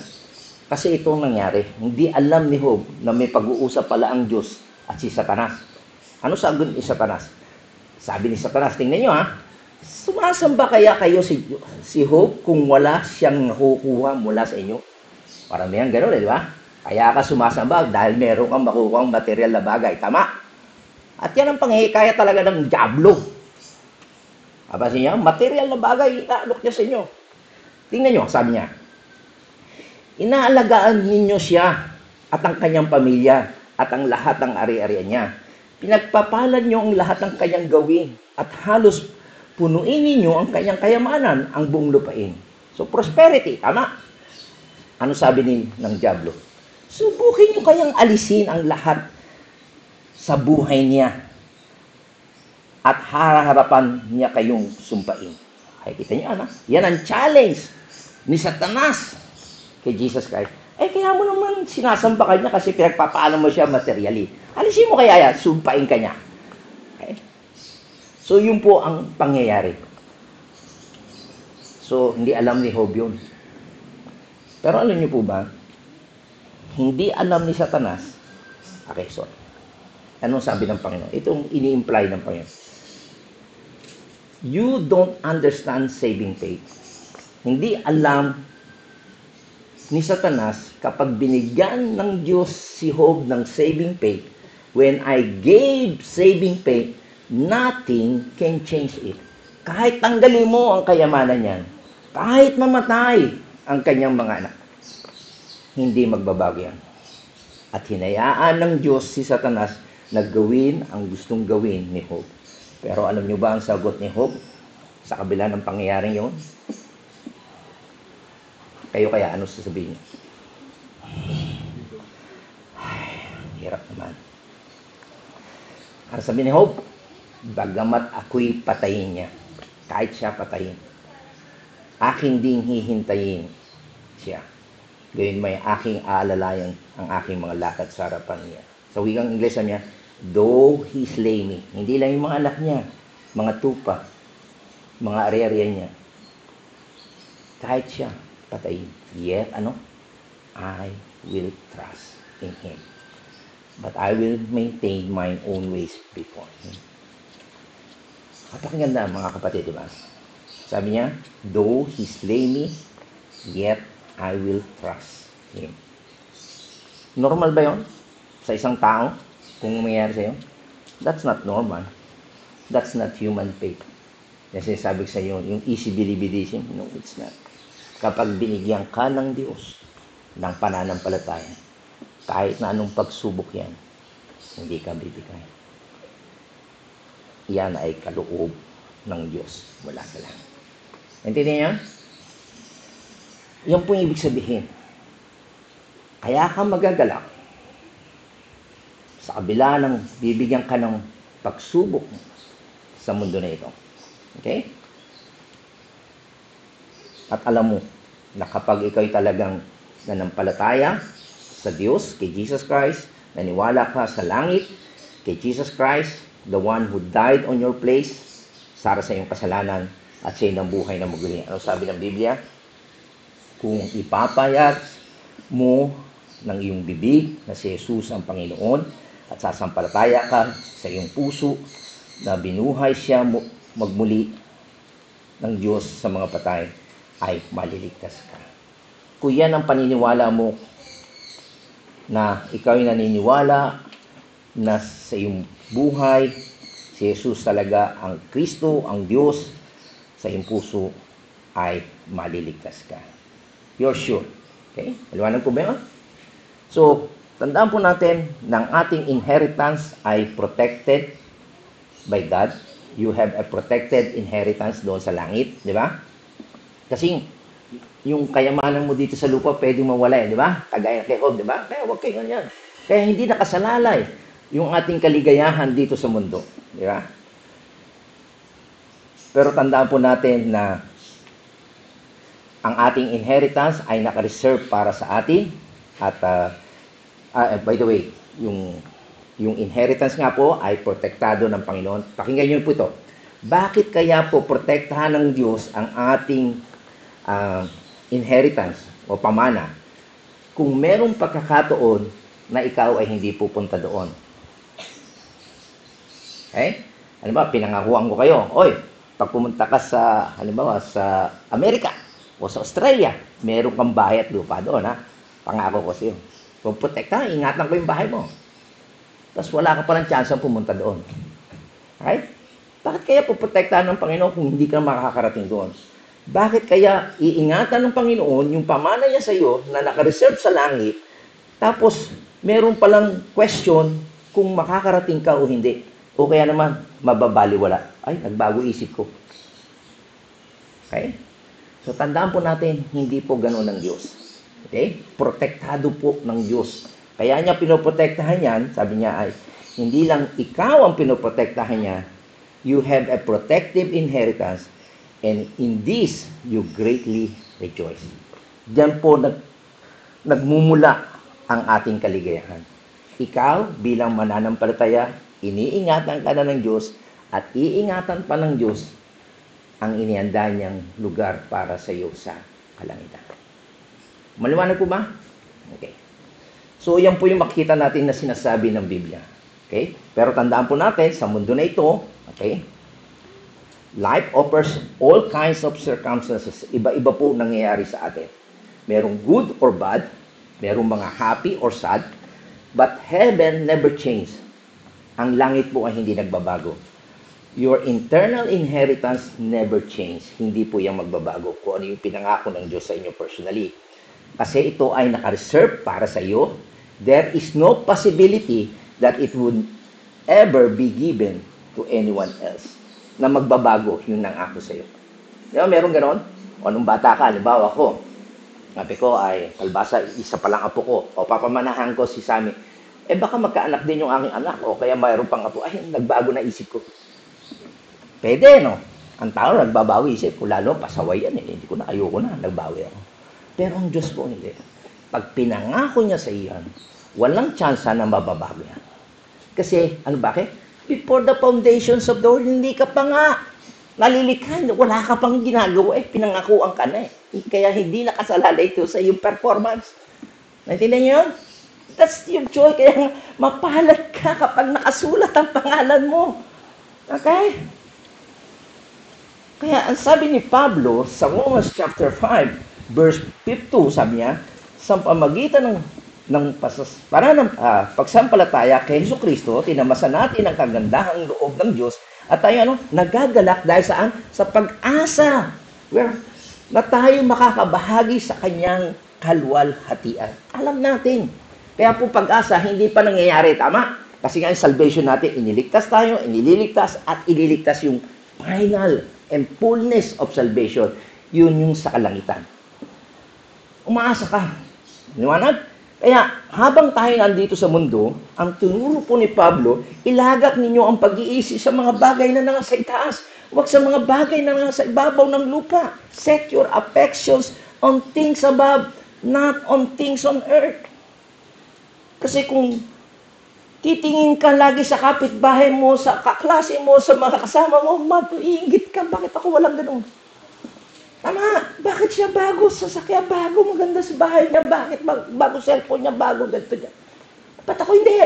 A: Kasi itong nangyari, hindi alam ni Job na may pag-uusap pala ang Diyos at si Satanas. Ano sabi ni Satanas? Sabi ni Satanas, tingnan nyo sumasamba kaya kayo si Job kung wala siyang nakukuha mula sa inyo? Parang yan gano'n, di ba? Kaya ka sumasamba dahil meron kang makukuha material na bagay. Tama? At yan ang panghihikaya talaga ng diablo. Abasin niya, material na bagay, iaalok niya sa inyo. Tingnan nyo, sabi niya, inaalagaan ninyo siya at ang kanyang pamilya at ang lahat ng ari-arian niya. Pinagpapalad niyo ang lahat ng kanyang gawin at halos punuin ninyo ang kanyang kayamanan, ang buong lupain. So, prosperity, tama? Ano sabi ng diablo? Subukin nyo kayang alisin ang lahat sa buhay niya at harapan niya kayong sumpain. Ay, kita niyo, yan ang challenge ni Satanas kay Jesus Christ. Kaya mo naman sinasamba ka niya kasi pinagpapaano mo siya materially. Alisin mo kaya yan, sumpain ka niya. Okay? So, yun po ang pangyayari. So, hindi alam ni Job yun. Pero alam niyo po ba, hindi alam ni Satanas. Okay, so, anong sabi ng Panginoon? Itong ini-imply ng Panginoon. You don't understand saving faith. Hindi alam ni Satanas kapag binigyan ng Diyos si Job ng saving faith, when I gave saving faith, nothing can change it. Kahit tanggalin mo ang kayamanan niyan, kahit mamatay ang kanyang mga anak, hindi magbabago yan. At hinayaan ng Diyos si Satanas na gawin ang gustong gawin ni Job. Pero alam niyo ba ang sagot ni Job sa kabila ng pangyayaring yun? Kayo kaya, ano sasabihin niyo? Hirap naman. Ang sabi ni Job, bagamat ako'y patayin niya, kahit siya patayin, aking ding hihintayin siya. Gawin may aking aalalayan ang aking mga lakad sa harapan niya. Sa wikang Ingles niya, though he slay me. Hindi lang yung mga anak niya, mga tupa, mga ari-arian niya. Kahit siya patayin, yet, I will trust in Him. But I will maintain my own ways before Him. Kapakinggan mga kapatid, diba? Sabi niya, though He slay me, yet I will trust Him. Normal ba yun? Sa isang tao, kung mayroon sa'yo? That's not normal. That's not human faith. Kasi sabi sa iyo, yung easy bilibidism, no, it's not. Kapag binigyan ka ng Diyos ng pananampalataya, kahit na anong pagsubok yan, hindi ka bibigay. Yan ay kaloob ng Diyos mula sa langit. Intindihan niyo? Yan po yung ibig sabihin. Kaya ka magagalak sa kabila ng bibigyan ka ng pagsubok sa mundo na ito. Okay? At alam mo na kapag ikaw'y talagang nanampalataya sa Diyos, kay Jesus Christ, naniwala ka sa langit, kay Jesus Christ, the one who died on your place, para sa iyong kasalanan, at siya'y nabuhay na muli. Ano sabi ng Biblia? Kung ipapayag mo ng iyong bibig na si Jesus ang Panginoon at sasampalataya ka sa iyong puso na binuhay siya magmuli ng Diyos sa mga patay, ay maliligtas ka. Kung yan ang paniniwala mo, na ikaw ay naniniwala na sa iyong buhay, si Jesus talaga ang Kristo, ang Diyos, sa iyong puso, ay maliligtas ka. You're sure. Okay? Maliwanag po ba yun? So, tandaan po natin na ang ating inheritance ay protected by God. You have a protected inheritance doon sa langit, di ba? Kasi yung kayamanan mo dito sa lupa pwedeng mawala, di ba? Kagaya kay Job, di ba? Kaya huwag kayo ganyan. Kaya hindi nakasalalay yung ating kaligayahan dito sa mundo, di ba? Pero tandaan po natin na ang ating inheritance ay naka-reserve para sa atin. At by the way, yung inheritance nga po ay protektado ng Panginoon. Pakinggan niyo po ito. Bakit kaya po protektahan ng Diyos ang ating inheritance o pamana kung merong pagkakataon na ikaw ay hindi pupunta doon? Okay? Halimbawa, pinangakuan ko kayo, oy, pag pumunta ka sa, halimbawa, sa Amerika o sa Australia, meron kang bahay at lupa doon, ha? Pangako ko sa'yo. Kung protekta, ingatan ko yung bahay mo. Tapos wala ka pa ng chance pumunta doon. Okay? Bakit kaya puprotektahan ng Panginoon kung hindi ka makakarating doon? Bakit kaya iingatan ng Panginoon yung pamana niya sa iyo na naka-reserve sa langit, tapos meron palang question kung makakarating ka o hindi? O kaya naman, mababaliwala. Ay, nagbago isip ko. Okay? So, tandaan po natin, hindi po ganoon ng Diyos. Okay? Protektado po ng Diyos. Kaya niya pinoprotektahan yan, sabi niya ay, hindi lang ikaw ang pinoprotektahan niya, you have a protective inheritance, and in this, you greatly rejoice. Diyan po nagmumula ang ating kaligayahan. Ikaw, bilang mananampalataya, iniingatan ka na ng Diyos at iingatan pa ng Diyos ang inianda niyang lugar para sa iyo sa kalangitan. Maliwanag po ba? Okay. So, yan po yung makikita natin na sinasabi ng Biblia. Okay? Pero tandaan po natin, sa mundo na ito, okay, life offers all kinds of circumstances. Iba-iba po nangyayari sa atin. Merong good or bad, merong mga happy or sad, but heaven never changes. Ang langit po ay hindi nagbabago. Your internal inheritance never change. Hindi po yung magbabago kung ano yung pinangako ng Diyos sa inyo personally. Kasi ito ay naka-reserve para sa iyo. There is no possibility that it would ever be given to anyone else na magbabago yung nangako sa iyo. Diba, meron ganon? O nung bata ka, halimbawa ako, sabi ko ay, kalbasa, isa pa lang apo ko, o papamanahan ko si Sammy, baka magkaanak din yung aking anak, o kaya mayroon pang apo, ay, nagbago na isip ko. Pwede, no? Ang tao, nagbabago isip ko, lalo, pasaway yan, hindi ko na, ayoko na, nagbawi ako. Pero ang Diyos po, hindi. Pag pinangako niya sa iyan, walang tsansa na mababago yan. Kasi, bakit? Before the foundations of the world, hindi ka pa nga nalilikha. Wala ka pang ginagawa, pinangakuan ka na . Kaya hindi nakasalalay ito sa iyong performance. Naintindihan niyo yun? That's your joy. Kaya mapalad ka kapag nakasulat ang pangalan mo. Okay? Kaya ang sabi ni Pablo sa Romans chapter 5, verse 52, sabi niya, sa pamagitan ng pagsampalataya kay Jesucristo, tinamasan natin ang kagandahang loob ng Diyos at tayo nagagalak dahil saan? Sa pag-asa. Na tayo makakabahagi sa kanyang kalwalhatian. Alam natin. Kaya po pag-asa, hindi pa nangyayari. Tama? Kasi nga yung salvation natin, iniligtas tayo, inililigtas, at ililigtas yung final and fullness of salvation. Yun yung sa kalangitan. Umaasa ka. Liwanag? Kaya, habang tayo nandito sa mundo, ang tinuro po ni Pablo, ilagak ninyo ang pag-iisip sa mga bagay na nasa itaas. Huwag sa mga bagay na nasa ibabaw ng lupa. Set your affections on things above, not on things on earth. Kasi kung titingin ka lagi sa kapitbahay mo, sa kaklase mo, sa mga kasama mo, matuingit ka. Bakit ako walang ganun? Tama. Bakit siya bago? Sasakyan bago, maganda sa bahay niya. Bakit bago cellphone niya, bago ganito niya? Ba't ako hindi?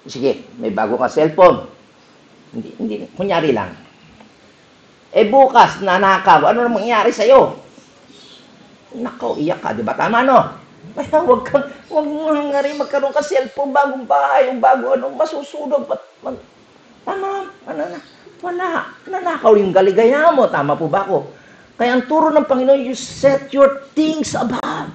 A: Sige, may bago ka cellphone. Hindi, kunyari lang. Bukas, nanakaw. Ano na mangyari sa'yo? Nakaw, iyak ka, di ba? Tama, no? Kaya huwag mo nga rin magkaroon ka cellphone, bagong bahay, yung bago, masusunog. Tama, wala. Nanakaw yung galigaya mo. Tama po ba ako? Kaya ang turo ng Panginoon, you set your things above.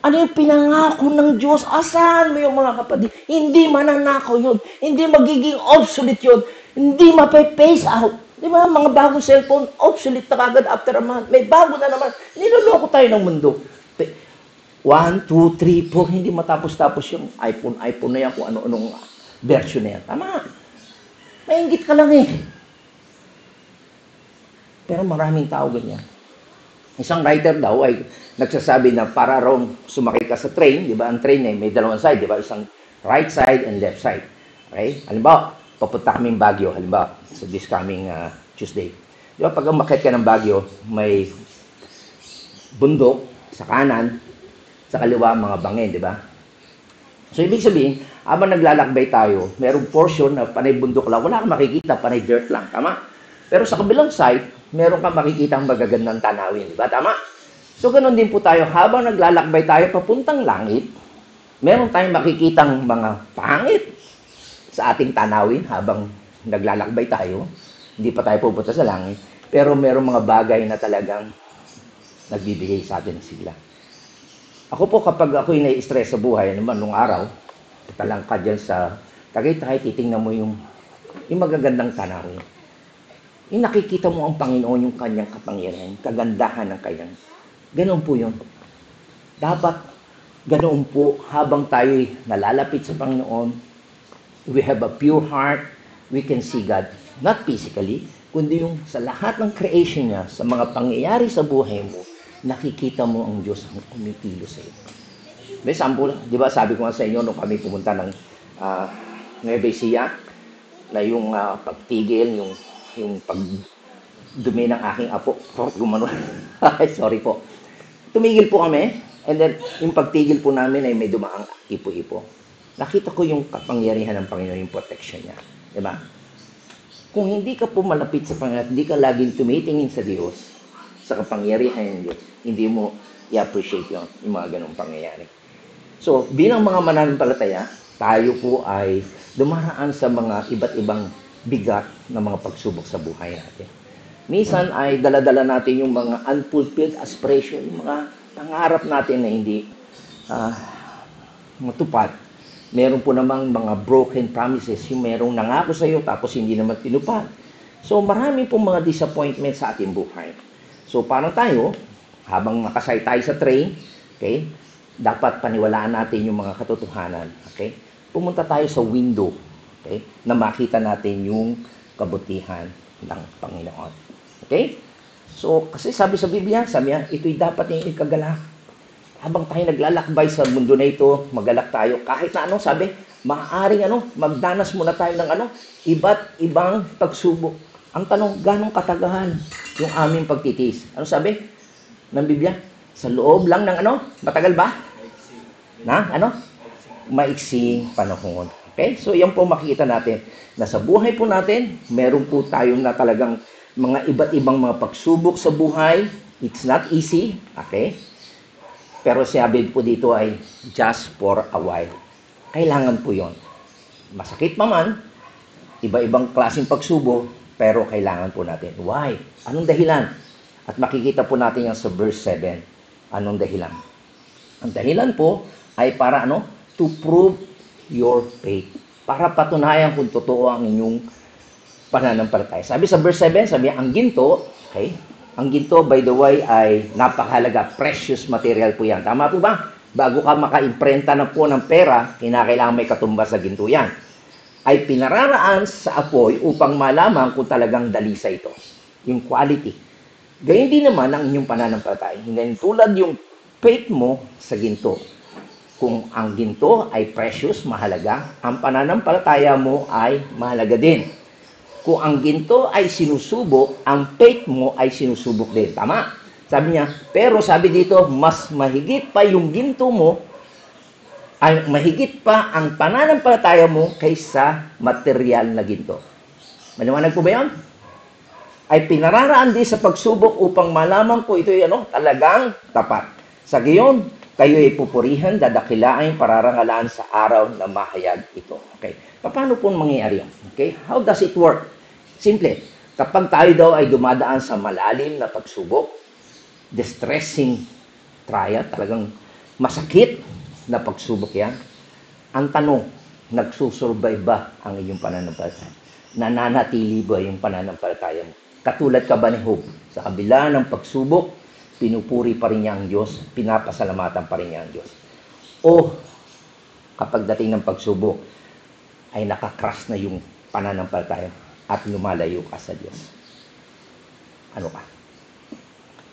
A: Ano yung pinangako ng Diyos? Asahan mo yung mga kapatid? Hindi mananakaw yun. Hindi magiging obsolete yun. Hindi mape-phase out. Di ba? Mga bagong cellphone, obsolete na kagad after a month. May bago na naman. Niloloko tayo ng mundo. 1, 2, 3, 4, hindi matapos-tapos yung iPhone na yan kung ano-anong version na yan. Tama. Maingit ka lang eh. Pero maraming tao ganyan. Isang writer daw ay nagsasabi na para raw sumakay ka sa train, di ba? Ang train ay may dalawang side, di ba? Isang right side and left side. Okay? Halimbawa, papunta kaming Baguio, halimbawa, sa this coming Tuesday. Di ba? Pag umakyat ka ng Baguio, may bundok sa kanan, sa kaliwa, mga bangin, di ba? So, ibig sabihin, habang naglalakbay tayo, merong portion na panay bundok lang, wala kang makikita, panay dirt lang, tama? Pero sa kabilang side, meron kang makikita ang magagandang tanawin, di ba? Tama? So, ganun din po tayo. Habang naglalakbay tayo papuntang langit, meron tayong makikitang mga pangit sa ating tanawin habang naglalakbay tayo. Hindi pa tayo pupunta sa langit. Pero meron mga bagay na talagang nagbibigay sa atin ng sigla. Ako po, kapag ako'y nai-stress sa buhay, naman nung araw, talang ka dyan sa Tagaytay, titingnan mo yung magagandang tanawin. Yung nakikita mo ang Panginoon, yung kanyang kapangyarihan, kagandahan ng kanyang. Ganoon po yun. Dapat ganoon po habang tayo'y nalalapit sa Panginoon, we have a pure heart, we can see God. Not physically, kundi yung sa lahat ng creation niya, sa mga pangyayari sa buhay mo, nakikita mo ang Diyos ang umipilo sa iyo. May sample, di ba sabi ko nga sa inyo nung kami pumunta ng Nueva Ecija, na yung pagtigil, yung pagdumi ng aking apo, gumano. Sorry po. Tumigil po kami, and then yung pagtigil po namin ay may dumaang ipo-ipo. Nakita ko yung kapangyarihan ng Panginoon, yung protection niya. Diba? Kung hindi ka po malapit sa Panginoon, hindi ka laging tumitingin sa Diyos, sa kapangyarihan ng Diyos, hindi mo i-appreciate yung mga ganong pangyayari. So, bilang mga mananampalataya, tayo po ay dumaraan sa mga iba't ibang bigat na mga pagsubok sa buhay natin. Minsan ay dala-dala natin yung mga unfulfilled aspiration, yung mga pangarap natin na hindi matupad. Meron po namang mga broken promises, yung merong nangako sa iyo tapos hindi naman tinupad. So marami pong mga disappointment sa ating buhay. So parang tayo, habang nakasay tayo sa train, okay, dapat paniwalaan natin yung mga katotohanan. Okay? Pumunta tayo sa window, okay, na makita natin yung kabutihan ng Panginoon. Okay? So, kasi sabi sa Biblia, sabi niya, ito'y dapat yung ikagalak. Habang tayo naglalakbay sa mundo na ito, magalak tayo. Kahit na sabi, maaaring magdanas muna tayo ng iba't ibang pagsubok. Ang tanong, ganong katagahan yung aming pagtitiis? Ano sabi ng Biblia? Sa loob lang ng matagal ba? Maiksing panahon. Okay? So, yan po makikita natin na sa buhay po natin, meron po tayong na talagang mga iba't ibang mga pagsubok sa buhay. It's not easy. Okay? Pero sabi po dito ay just for a while. Kailangan po yon. Masakit pa man, iba-ibang klaseng pagsubok, pero kailangan po natin. Why? Anong dahilan? At makikita po natin yan sa verse 7. Anong dahilan? Ang dahilan po ay para to prove your faith. Para patunayan kung totoo ang inyong pananampalataya. Sabi sa verse 7, sabi ang ginto, okay? Ang ginto, by the way, ay napakahalaga, precious material po yan. Tama po ba? Bago ka maka-imprenta na po ng pera, kinakailangan may katumbas sa ginto yan. Ay pinararaan sa apoy upang malaman kung talagang dalisa ito. Yung quality. Gayun din naman ang inyong pananampalataya. Hindi tulad yung faith mo sa ginto. Kung ang ginto ay precious, mahalaga, ang pananampalataya mo ay mahalaga din. Kung ang ginto ay sinusubok, ang faith mo ay sinusubok din. Tama? Sabi niya, pero sabi dito, mas mahigit pa yung ginto mo, ay mahigit pa ang pananampalataya mo kaysa material na ginto. Maliwanag po ba yan? Ay pinararaan din sa pagsubok upang malaman ko ito talagang tapat. Sa gayon, kayo ay pupurihan, dadakilain, pararangalaan sa araw na mahayag ito. Okay. Paano po mangyayari yan? Okay? How does it work? Simple. Kapag tayo daw ay dumadaan sa malalim na pagsubok, distressing trial, talagang masakit na pagsubok yan, ang tanong, nagsusurvive ba ang iyong pananampalataya? Nananatili ba yung pananampalataya mo? Katulad ka ba ni Job? Sa kabila ng pagsubok, pinupuri pa rin niya ang Diyos, pinapasalamatan pa rin niya ang Diyos. O kapag dating ng pagsubok, ay nakakras na yung pananampalataya at lumalayo ka sa Diyos. Ano ka?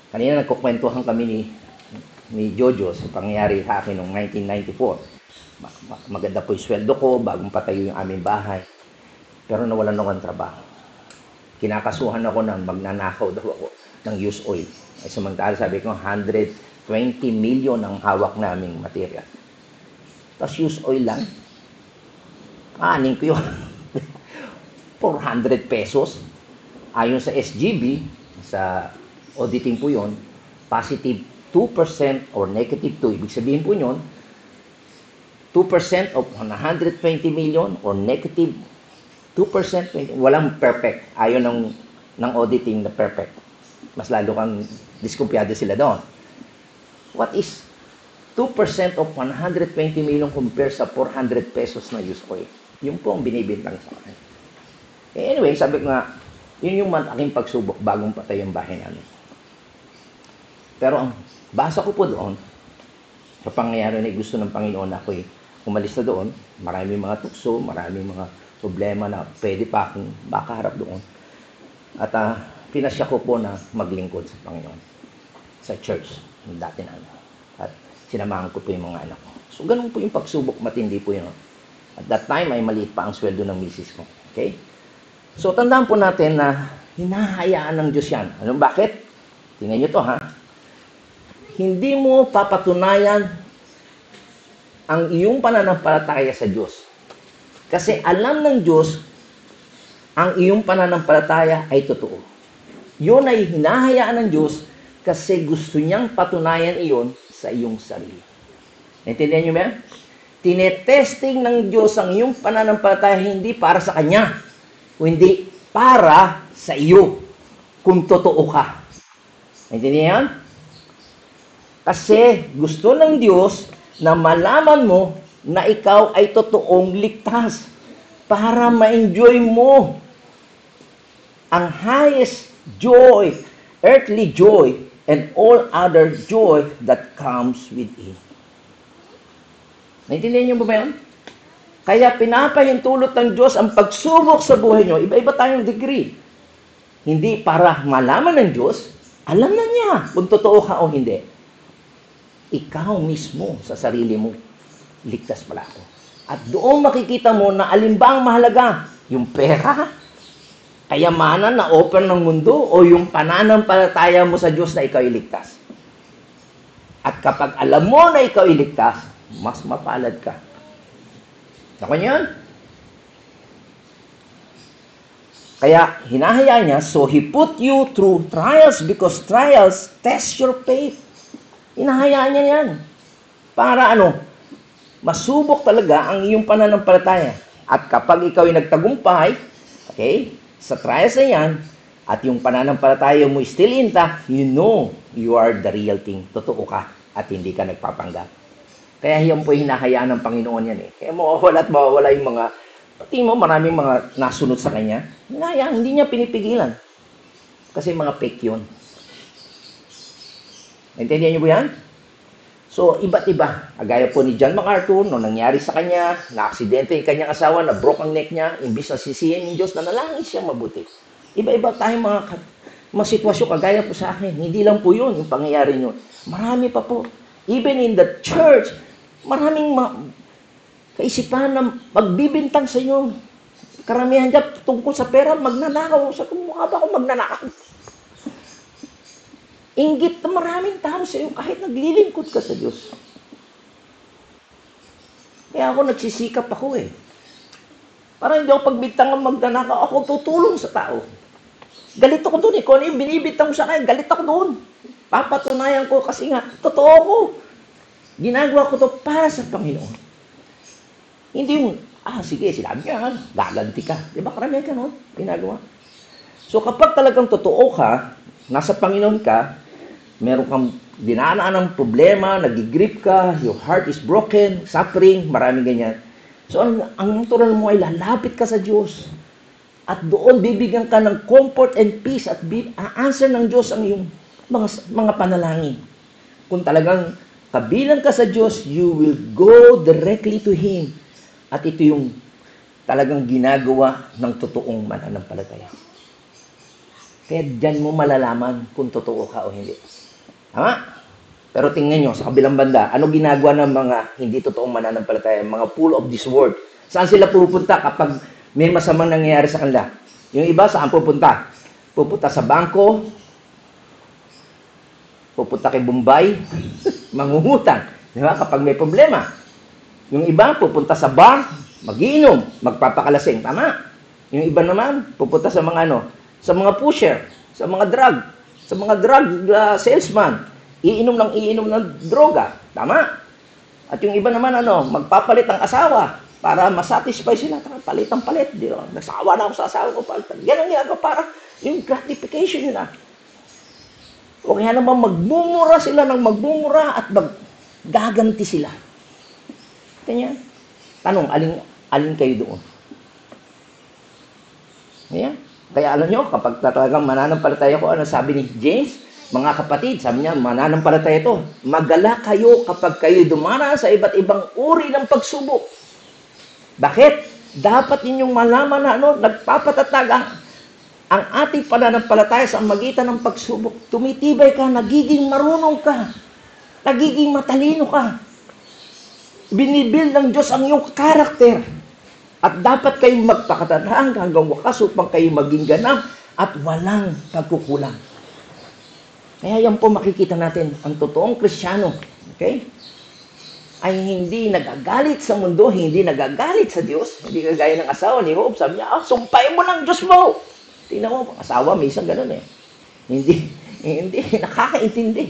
A: Kanina nagkukwentuhan kami ni Jojo sa pangyayari sa akin noong 1994. Maganda po yung sweldo ko, bagong patayo yung aming bahay. Pero nawalan ako ng trabaho. Kinakasuhan ako ng magnanakaw daw ako ng used oil. Ay samantala sabi ko, 120 million ang hawak naming material. Tapos used oil lang. Anin ko yun. 400 pesos. Ayon sa SGB, sa auditing po yun, positive 2% or negative 2. Ibig sabihin po yun, 2% of 120 million or negative 2%, walang perfect. Ayon ng auditing na perfect. Mas lalo kang diskumpiyado sila doon. What is 2% of 120 million compare sa 400 pesos na used oil? Yun po ang binibintang sa akin. Anyway, sabi ko nga, yun yung aking pagsubok bagong patay yung bahay namin. Pero ang basa ko po doon, sa pangyayari na gusto ng Panginoon ako umalis na doon, maraming mga tukso, maraming mga problema na pwede pa akong makaharap doon. At pinasya ko po na maglingkod sa Panginoon, sa church, yung dati na. At sinamahan ko po yung mga anak ko. So, ganun po yung pagsubok, matindi po yun. At that time, ay maliit pa ang sweldo ng misis ko. Okay? So, tandaan po natin na hinahayaan ng Diyos yan. Anong bakit? Tingnan nyo to, ha? Hindi mo papatunayan ang iyong pananampalataya sa Diyos. Kasi alam ng Diyos, ang iyong pananampalataya ay totoo. Yun ay hinahayaan ng Diyos kasi gusto niyang patunayan iyon sa iyong sarili. Naintindihan niyo ba? Tinetesting ng Diyos ang iyong pananampalataya hindi para sa Kanya, kundi para sa iyo, kung totoo ka. Naintindihan? Kasi gusto ng Diyos na malaman mo na ikaw ay totoong ligtas para ma-enjoy mo ang highest joy, earthly joy, and all other joy that comes with it. Naintindihan niyo ba yan? Kaya pinapahintulot ng Diyos ang pagsubok sa buhay niyo. Iba-iba tayong degree. Hindi para malaman ng Diyos, alam na niya kung totoo ka o hindi. Ikaw mismo sa sarili mo, ligtas pala ako. At doon makikita mo na alin ba ang mahalaga? Yung pera, kayamanan na offer ng mundo, o yung pananampalataya mo sa Diyos na ikaw iligtas. At kapag alam mo na ikaw iligtas, mas mapalad ka. Naku yan? Kaya hinahayaan niya, so He put you through trials because trials test your faith. Hinahayaan niya yan. Para masubok talaga ang iyong pananampalataya. At kapag ikaw ay nagtagumpay, okay, sa trials na yan, at yung pananampalataya mo still intact, you know you are the real thing. Totoo ka at hindi ka nagpapanggap. Kaya yan po hinahayaan ng Panginoon yan eh. Kaya mawawala at mawawala yung mga, pati mo maraming mga nasunod sa Kanya. Hinahayaan, hindi niya pinipigilan. Kasi mga fake yun. Naintindihan niyo po yan? So, iba't iba. Agaya po ni John MacArthur, nung nangyari sa kanya, na-aksidente yung kanyang asawa, na-broke ang neck niya, imbis na sisihin yung Diyos, na nalangin siya mabuti. Iba-iba tayong mga sitwasyon, kagaya po sa akin. Hindi lang po yun, yung pangyayari nyo. Marami pa po. Even in the church, maraming kaisipan na magbibintang sa inyo. Karamihan dyan tungkol sa pera, magnanakaw. Sa mukha ba ako magnanakaw? Inggit na maraming tao sa iyo kahit naglilingkod ka sa Diyos. Kaya ako nagsisikap ako eh. Para hindi ako pagbintangan magnanakaw, ako tutulong sa tao. Galit ako doon eh. Kung ano yung binibitang ko sa kanya, galit ako doon. Papatunayan ko kasi nga, totoo ko. Ginagawa ko to para sa Panginoon. Hindi yung, sige, sinabi niya, gaganti ka. Di ba karamihan ka noon? Ginagawa. So kapag talagang totoo ka, nasa Panginoon ka, meron kang dinanaan ng problema, nagigrip ka, your heart is broken, suffering, maraming ganyan. So ang natural mo ay lalapit ka sa Diyos. At doon bibigyan ka ng comfort and peace at answer ng Diyos ang iyong mga panalangin. Kung talagang kabilang ka sa Diyos, you will go directly to Him. At ito yung talagang ginagawa ng totoong mananampalataya. Kaya dyan mo malalaman kung totoo ka o hindi. Tama? Pero tingnan nyo, sa kabilang banda, ano ginagawa ng mga hindi totoong mananampalataya, mga fool of this world? Saan sila pupunta kapag may masamang nangyayari sa kanila? Yung iba, saan pupunta? Pupunta sa bangko, pupunta kay Bombay, mangungutang. Di ba? Kapag may problema. Yung iba, pupunta sa bar, magiinom, magpapakalasing. Tama? Yung iba naman, pupunta sa mga sa mga pusher, sa mga drug salesman. Iinom ng droga. Tama? At yung iba naman, magpapalit ng asawa para masatisfy sila. Palit. Di ba? Nasawa na ako sa asawa ko. Yan ang ginagawa para yung gratification nila. O kaya naman magmumura sila ng magmumura at gaganti sila. Kanya, tanong, alin kayo doon? Kaya alam nyo, kapag talagang mananampalataya ko, ano sabi ni James? Mga kapatid, sabi niya, mananampalataya ito. Magala kayo kapag kayo dumara sa iba't ibang uri ng pagsubok. Bakit? Dapat ninyong malaman na nagpapatatag ang ating pananampalataya sa magitan ng pagsubok. Tumitibay ka, nagiging marunong ka, nagiging matalino ka. Binibuild ng Diyos ang iyong karakter. At dapat kayong magpakatatag hanggang wakas upang kayo maging ganap at walang pagkukulang. Kaya yan po makikita natin, ang totoong Kristiyano, okay, ay hindi nagagalit sa mundo, hindi nagagalit sa Diyos. Hindi kagaya ng asawa ni Job. Sabi niya, sumpayin mo ng Diyos mo. Tingnan mo, asawa, may isang ganun eh. Hindi nakakaintindi.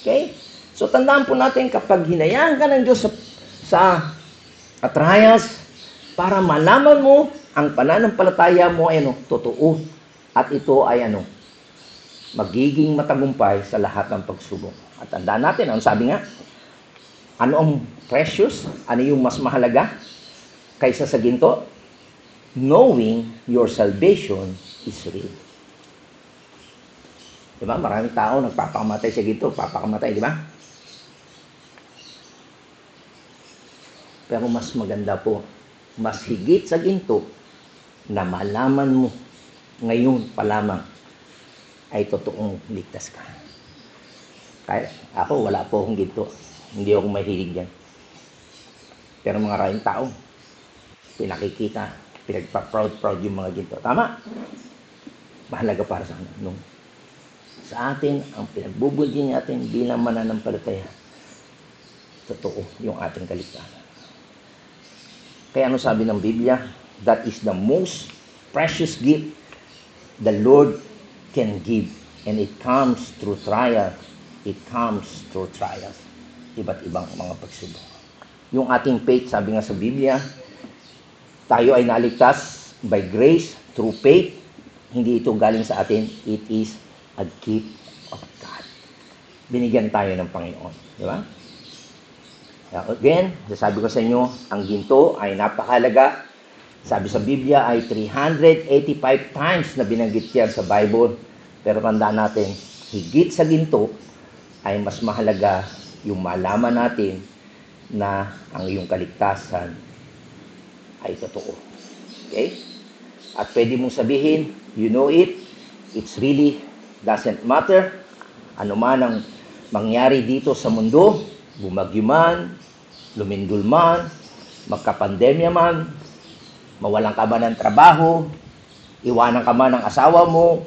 A: Okay? So tandaan po natin, kapag hinayaan ka ng Diyos sa trials, para malaman mo ang pananampalataya mo ay totoo. At ito ay magiging matagumpay sa lahat ng pagsubok. At tandaan natin, ang sabi nga, ano ang precious? Ano yung mas mahalaga kaysa sa ginto? Knowing your salvation is real. Diba? Maraming tao nagpapakamatay sa ginto, papakamatay, diba? Pero mas maganda po, mas higit sa ginto na malaman mo ngayon pa lamang ay totoong ligtas ka. Kaya ako, wala po akong ginto. Hindi ako mahilig yan. Pero mga maraming tao, pinakikita, pinagpa-proud yung mga ginto. Tama? Mahalaga para sa kanila. Sa atin, ang pinagbubunyi natin bilang mananampalataya, totoo yung ating kaligtasan. Kaya ano sabi ng Biblia? That is the most precious gift the Lord can give. And it comes through trial. It comes through trials. Iba't ibang mga pagsubok. Yung ating faith, sabi nga sa Biblia, tayo ay naligtas by grace through faith. Hindi ito galing sa atin. It is a gift of God. Binigyan tayo ng Panginoon. Di ba? Again, sabi ko sa inyo, ang ginto ay napakahalaga. Sabi sa Biblia ay 385 times na binanggit yan sa Bible. Pero tandaan natin, higit sa ginto ay mas mahalaga yung malaman natin na ang iyong kaligtasan ay totoo. Okay? At pwede mong sabihin, you know it, it's really doesn't matter. Ano man ang mangyari dito sa mundo, bumagyo man, lumindol man, magkapandemya man, mawalan ka man ng trabaho, iwanan ka man ng asawa mo,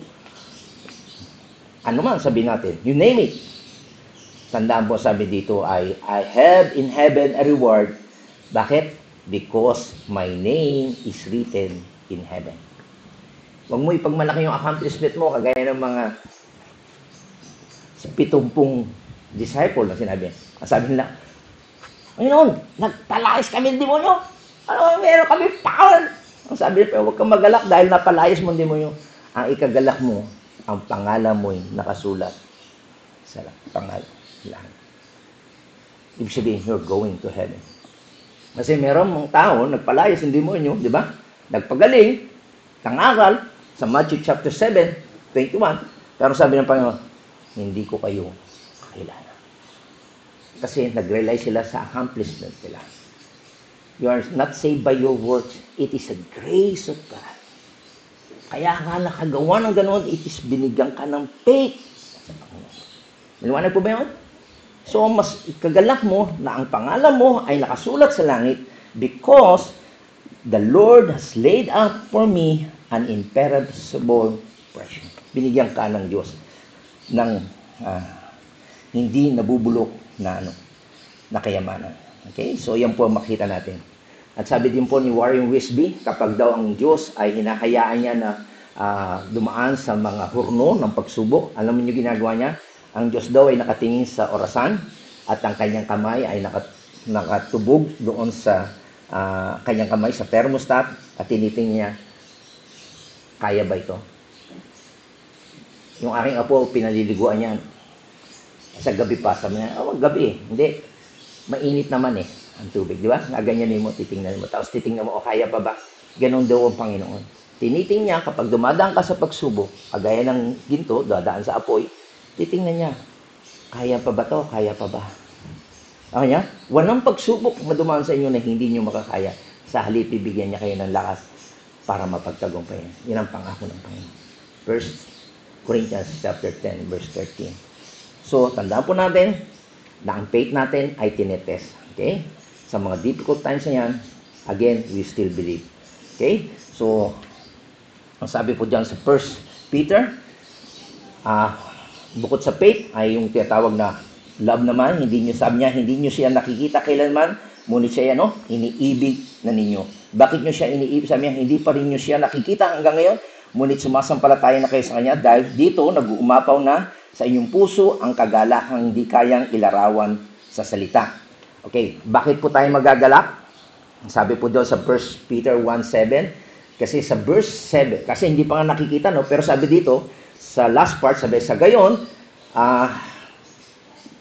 A: ano man sabihin natin, you name it. Tandaan po sabi dito ay, I have in heaven a reward. Bakit? Because my name is written in heaven. Huwag mo ipagmalaki yung accomplishment mo, kagaya ng mga 70 disciple na sinabi. Ang sabi nila, Panginoon, nagpalayas kami ng demonyo. Ano, meron kami power. Ang sabi nila, huwag kang magalak dahil napalayas mo ng demonyo. Ang ikagalak mo, ang pangalan mo'y nakasulat sa pangalan. Ibig sabihin, you're going to heaven. Kasi meron mong tao, nagpalayas ng demonyo, di ba? Nagpagaling, nangaral, sa Matthew chapter 7:21. Pero sabi ng Panginoon, hindi ko kayo kakilala. Kasi nag-rely sila sa accomplishment nila. You are not saved by your works. It is a grace of God. Kaya nga nakagawa ng ganoon, it is binigyan ka ng faith sa Panginoon. Maliwanag po ba yun? So, mas ikagalak mo na ang pangalan mo ay nakasulat sa langit because the Lord has laid up for me an imperishable treasure. Binigyan ka ng Diyos ng hindi nabubulok na kayamanan. Okay? So, yan po ang makita natin. At sabi din po ni Warren Wiersbe, kapag daw ang Diyos ay hinahayaan niya na dumaan sa mga hurno ng pagsubok, alam niyo ginagawa niya? Ang Diyos daw ay nakatingin sa orasan at ang kanyang kamay ay nakatubog doon sa kanyang kamay sa thermostat at tinitingnan niya, kaya ba ito? Yung aking apo, pinaliliguan niya sa gabi pa. Sabi niya, gabi hindi. Mainit naman ang tubig, di ba? Ganyan mo, titingnan mo. Tapos titingnan mo, kaya pa ba? Ganon daw ang Panginoon. Tinitingnan niya, kapag dumadaan ka sa pagsubok, kagaya ng ginto, dadaan sa apoy, titingnan niya, kaya pa ba to? Kaya pa ba? Ako niya, walang pagsubok madumaan sa inyo na hindi niyo makakaya. Sa halip, bibigyan niya kayo ng lakas para mapagtagumpayan. Yan ang pangako ng Panginoon. 1 Corinthians chapter 10, verse 13. So, tandaan po natin na ang faith natin ay tinetest. Okay? Sa mga difficult times na yan, again, we still believe. Okay? So, ang sabi po dyan sa 1 Peter, bukod sa faith ay yung tinatawag na love naman, hindi nyo siya nakikita kailanman, ngunit siya iniibig na ninyo. Bakit nyo siya iniibig? Sabi niya, hindi pa rin nyo siya nakikita hanggang ngayon, ngunit sumasampalataya na kayo sa kanya dahil dito nag-uumapaw na sa inyong puso ang kagalakang hindi kayang ilarawan sa salita. Okay, bakit po tayo magagalak? Sabi po doon sa 1 Peter 1:7, kasi sa verse 7, kasi hindi pa nga nakikita, pero sabi dito, sa last part, sabi, sa gayon,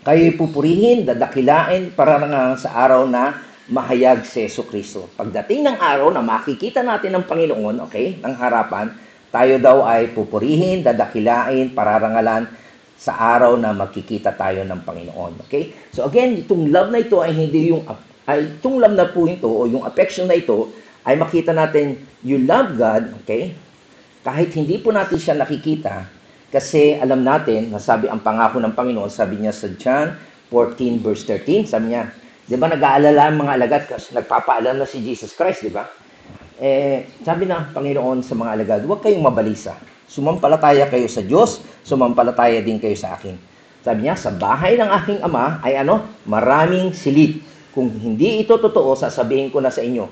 A: kayo'y pupurihin, dadakilain para nga sa araw na mahayag si Jesucristo. Pagdating ng araw na makikita natin ng Panginoon, okay, ng harapan, tayo daw ay pupurihin, dadakilain, pararangalan sa araw na makikita tayo ng Panginoon. Okay? So again, itong love na ito ay hindi itong love na po ito, o yung affection na ito, ay makita natin, you love God, okay? Kahit hindi po natin siya nakikita, kasi alam natin, nasabi ang pangako ng Panginoon, sabi niya sa John 14 verse 13, sabi niya, di ba nag-aalala ang mga alagad kasi nagpapaalam na si Jesus Christ, di ba? Sabi ng Panginoon sa mga alagad, huwag kayong mabalisa. Sumampalataya kayo sa Diyos, sumampalataya din kayo sa akin. Sabi niya, sa bahay ng aking ama ay maraming silid. Kung hindi ito totoo, sasabihin ko na sa inyo.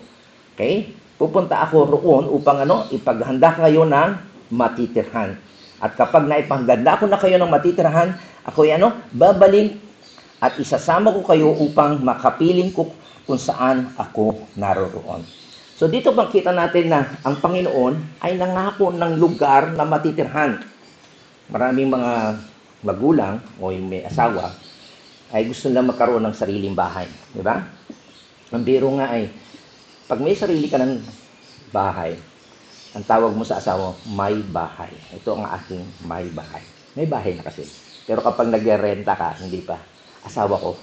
A: Okay? Pupunta ako roon upang ipaghanda kayo ng matitirhan. At kapag naipaghanda ko na kayo ng matitirhan, ako babalik at isasama ko kayo upang makapiling ko kung saan ako naroroon. So dito makita natin na ang Panginoon ay nangako ng lugar na matitirhan. Maraming mga magulang o yung may asawa ay gusto nila magkaroon ng sariling bahay. Di ba? Ang biro nga ay, pag may sarili ka ng bahay, ang tawag mo sa asawa, may bahay. Ito ang aking may bahay. May bahay na kasi. Pero kapag nag-renta ka, hindi pa. Asawa ko.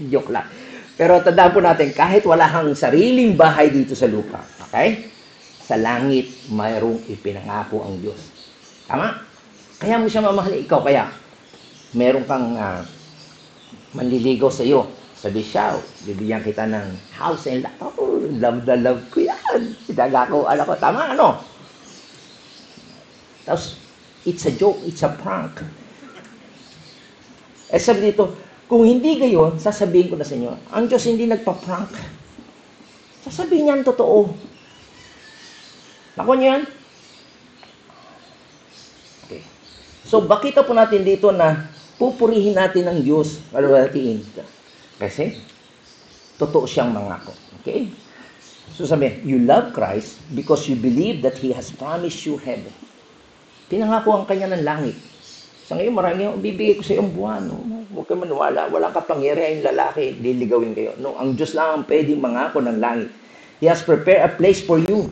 A: Joke lang. Pero tandaan po natin, kahit wala kang sariling bahay dito sa lupa, okay? Sa langit, mayroong ipinangako ang Diyos. Tama? Kaya mo siya mamahal ikaw. Kaya, meron kang manliligaw sa iyo Sabi siya, bibigyan kita ng house and lot. Oh, love na love ko yan. Sinaga ko, alam ko, tama ano? Tapos, it's a joke, it's a prank. Eh sabi dito, kung hindi gayon, sasabihin ko na sa inyo, ang Diyos hindi nagpa-prank. Sasabihin niya ang totoo. Nakuha niyo yan? Okay. So, bakita po natin dito na pupurihin natin ang Diyos. Kasi, totoo siyang mangako. Okay? So, sabi, you love Christ because you believe that He has promised you heaven. Pinangako ang kanya ng langit. Sa ngayon, marami yung bibigay ko sa iyong buwan. No? Huwag kayo maniwala. Walang kapangyarihan yung lalaki. Liligawin kayo. No, ang Diyos lang ang pwedeng mangako ng langit. He has prepared a place for you.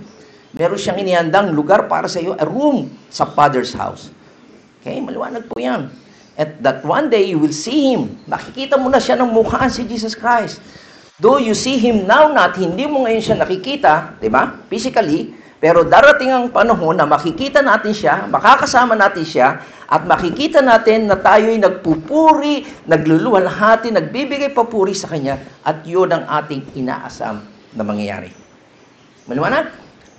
A: Meron siyang inihandang lugar para sa iyo. A room sa Father's house. Okay? Maliwanag po yan. At that one day, you will see Him. Nakikita mo na siya ng mukhaan si Jesus Christ. Though you see Him now not, hindi mo ngayon siya nakikita, di ba? Physically. Pero darating ang panahon na makikita natin siya, makakasama natin siya, at makikita natin na tayo'y nagpupuri, nagluluwalhati, nagbibigay papuri sa Kanya, at yun ang ating inaasam na mangyayari. Maliwanag?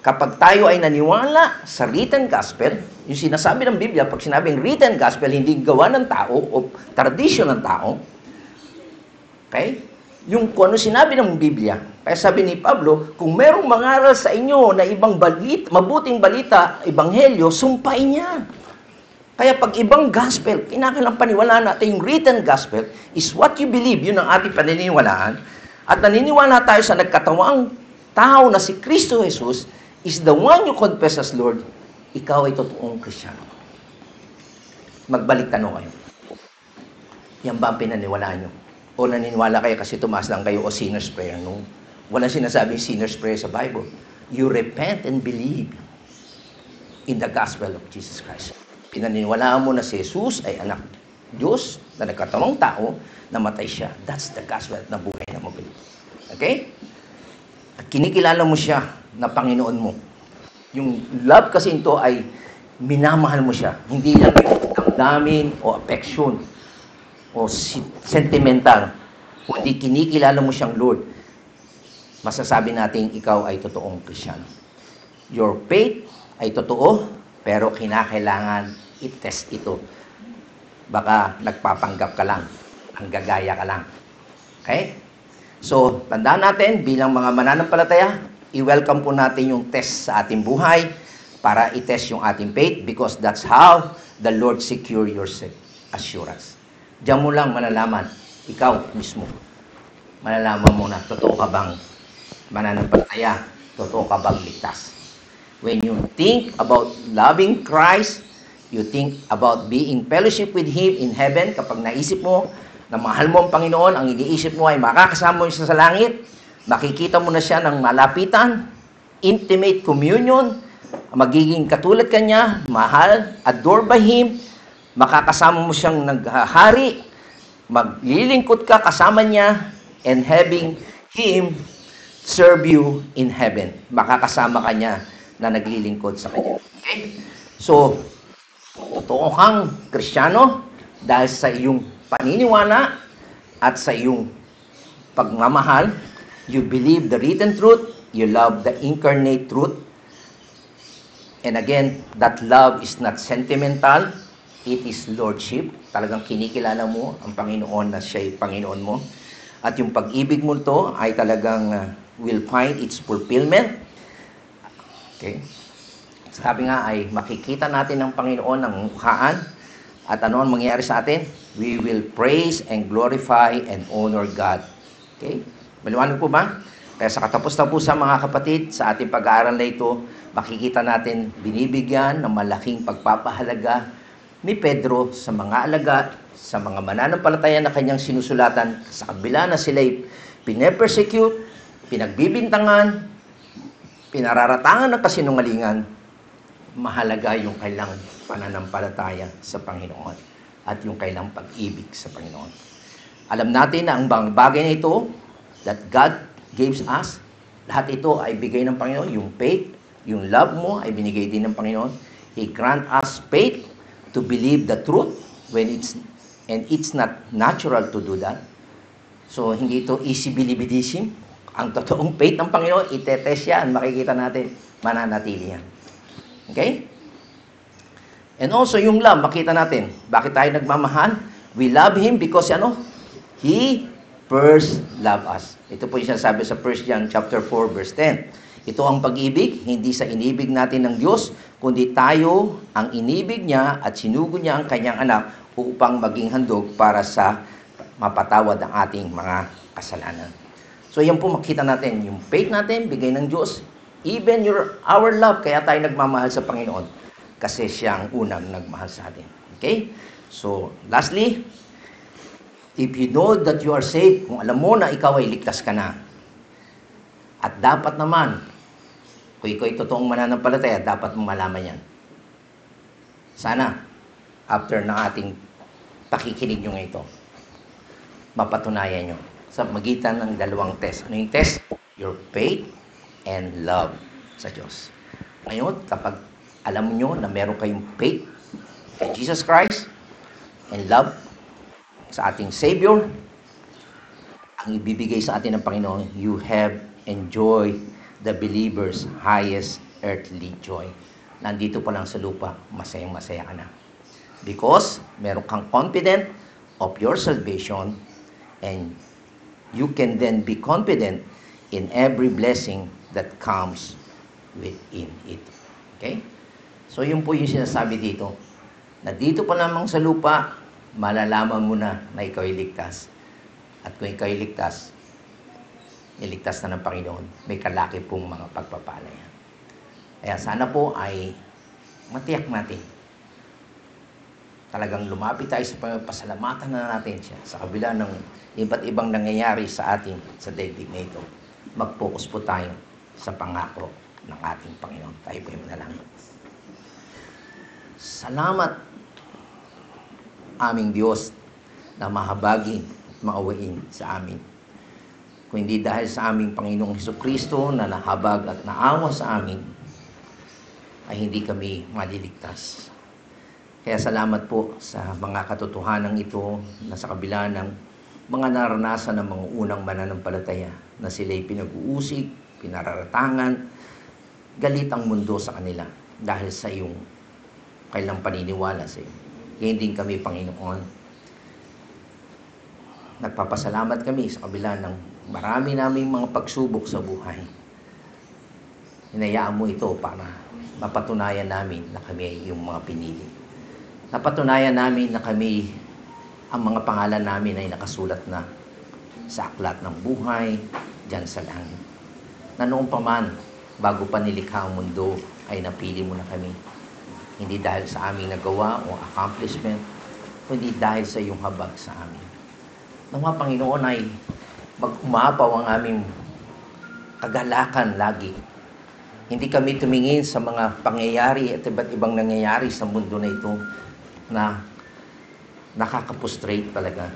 A: Kapag tayo ay naniwala sa written gospel, yung sinasabi ng Biblia, pag sinabing written gospel, hindi gawa ng tao o tradisyon ng tao, okay? Yung kung ano sinabi ng Biblia, kaya sabi ni Pablo, kung merong mangaral sa inyo na ibang balita, mabuting balita, ebanghelyo, sumpain niya. Kaya pag ibang gospel, kinakailang paniwalaan natin yung written gospel is what you believe, yun ang ating paniniwalaan. At naniniwala tayo sa nagkatawang tao na si Kristo Jesus is the one you confess as Lord, ikaw ay totoong Kristiyano. Magbalik tanong kayo. Yan ba ang pinaniwalaan nyo? O naniniwala kayo kasi tumaas lang kayo o sinner's prayer? No. Walang sinasabing sinner's prayer sa Bible. You repent and believe in the gospel of Jesus Christ. Pinaniniwalaan mo na si Jesus ay anak Diyos na nagkatawang tao, namatay siya. That's the gospel na buhay na mabili. Okay? At kinikilala mo siya na Panginoon mo. Yung love kasi ito ay minamahal mo siya. Hindi lang damdamin o affection o sentimental. Kundi kinikilala mo siyang Lord. Masasabi natin ikaw ay totoong Kristiyano. Your faith ay totoo, pero kinakailangan i-test ito. Baka nagpapanggap ka lang, ang gagaya ka lang. Okay? So, tandaan natin, bilang mga mananampalataya, i-welcome po natin yung test sa ating buhay para i-test yung ating faith because that's how the Lord secure your assurance. Diyan mo lang malalaman, ikaw mismo. Malalaman mo na, totoo ka bang mananampalataya? Totoo ka bang ligtas? When you think about loving Christ, you think about being fellowship with Him in heaven, kapag naisip mo na mahal mo ang Panginoon, ang iniisip mo ay makakasama mo siya sa langit, makikita mo na siya ng malapitan, intimate communion, magiging katulad kanya, mahal, adored by Him, makakasama mo siyang naghahari, maglilingkod ka kasama niya, and having Him serve you in heaven. Makakasama ka niya na naglilingkod sa Kanya. Okay? So, totoo kang Kristiyano dahil sa iyong paniniwala at sa iyong pagmamahal. You believe the written truth. You love the incarnate truth. And again, that love is not sentimental. It is lordship. Talagang kinikilala mo ang Panginoon na siya'y Panginoon mo. At yung pag-ibig mo to ay talagang will find its fulfillment. Okay? Sabi nga ay makikita natin ng Panginoon ng mukhaan. At ano ang mangyayari sa atin? We will praise and glorify and honor God. Okay? Maliwanag po ba? Kaya sa katapos-tapusan mga kapatid, sa ating pag-aaral na ito, makikita natin binibigyan ng malaking pagpapahalaga ni Pedro sa mga alagad, sa mga mananampalataya na kanyang sinusulatan, sa kabila na sila'y pinepersecute, pinagbibintangan, pinararatangan ng kasinungalingan, mahalaga yung kailang pananampalataya sa Panginoon at yung kailang pag-ibig sa Panginoon. Alam natin na ang bagay na ito that God gives us, lahat ito ay bigay ng Panginoon. Yung faith, yung love mo ay binigay din ng Panginoon. He grant us faith to believe the truth when it's not natural to do that. So, hindi ito easy bilibidism. Ang totoong faith ng Panginoon, itetest yan. Makikita natin, mananatili yan. Okay? And also, yung love, makita natin. Bakit tayo nagmamahal? We love Him because, He first loved us. Ito po yung sinasabi sa 1 John chapter 4, verse 10. Ito ang pag-ibig, hindi sa inibig natin ng Diyos, kundi tayo ang inibig niya at sinugo niya ang kanyang anak upang maging handog para sa mapatawad ang ating mga kasalanan. So yan po makita natin, yung faith natin, bigay ng Diyos, even our love, kaya tayo nagmamahal sa Panginoon, kasi siya ang unang nagmahal sa atin. Okay? So, lastly, if you know that you are saved, kung alam mo na ikaw ay ligtas ka na, at dapat naman, kung ikaw ay totoong mananampalataya, dapat mo malaman yan. Sana, after ng ating pakikinig nyo ito, mapatunayan nyo sa magitan ng dalawang test. Ano yung test? Your faith and love sa Diyos. Ngayon, kapag alam nyo na meron kayong faith kay Jesus Christ and love sa ating Savior, ang ibibigay sa atin ng Panginoon, you have enjoyed the believer's highest earthly joy. Nandito pa lang sa lupa, masayang-masaya ka na. Because meron kang confident of your salvation, and you can then be confident in every blessing that comes within it. Okay? So, yun po yung sinasabi dito. Na dito pa lamang sa lupa, malalaman mo na ikaw ay ligtas. At kung ikaw ay ligtas, niligtas na ng Panginoon. May kalaki pong mga pagpapala yan. Kaya sana po ay matiyak natin. Talagang lumapit tayo sa Panginoon, pasalamatan na natin siya sa kabila ng iba't ibang nangyayari sa atin sa daigdig na ito. Mag-focus po tayo sa pangako ng ating Panginoon. Tayo po yung manalangin. Salamat, aming Diyos, na mahabagin at maawain sa amin. Kung hindi dahil sa aming Panginoong Hesukristo na nahabag at naawa sa amin, ay hindi kami maliligtas. Kaya salamat po sa mga katotohanan ito na sa kabila ng mga naranasan ng mga unang mananampalataya na sila'y pinag-uusig, pinararatangan, galit ang mundo sa kanila dahil sa iyong kailang paniniwala sa iyo. Ngayon din kami, Panginoon, nagpapasalamat kami sa kabila ng marami naming mga pagsubok sa buhay. Hinayaan mo ito para mapatunayan namin na kami ay iyong mga pinili. Napatunayan namin na kami, ang mga pangalan namin ay nakasulat na sa aklat ng buhay, dyan sa langit. Na noong pa man, bago pa nilikha ang mundo, ay napili mo na kami. Hindi dahil sa aming nagawa o accomplishment, kundi dahil sa iyong habag sa amin. Nawa, Panginoon, ay mag-umapaw ang aming kagalakan lagi. Hindi kami tumingin sa mga pangyayari at iba't ibang nangyayari sa mundo na ito na nakakapustrate talaga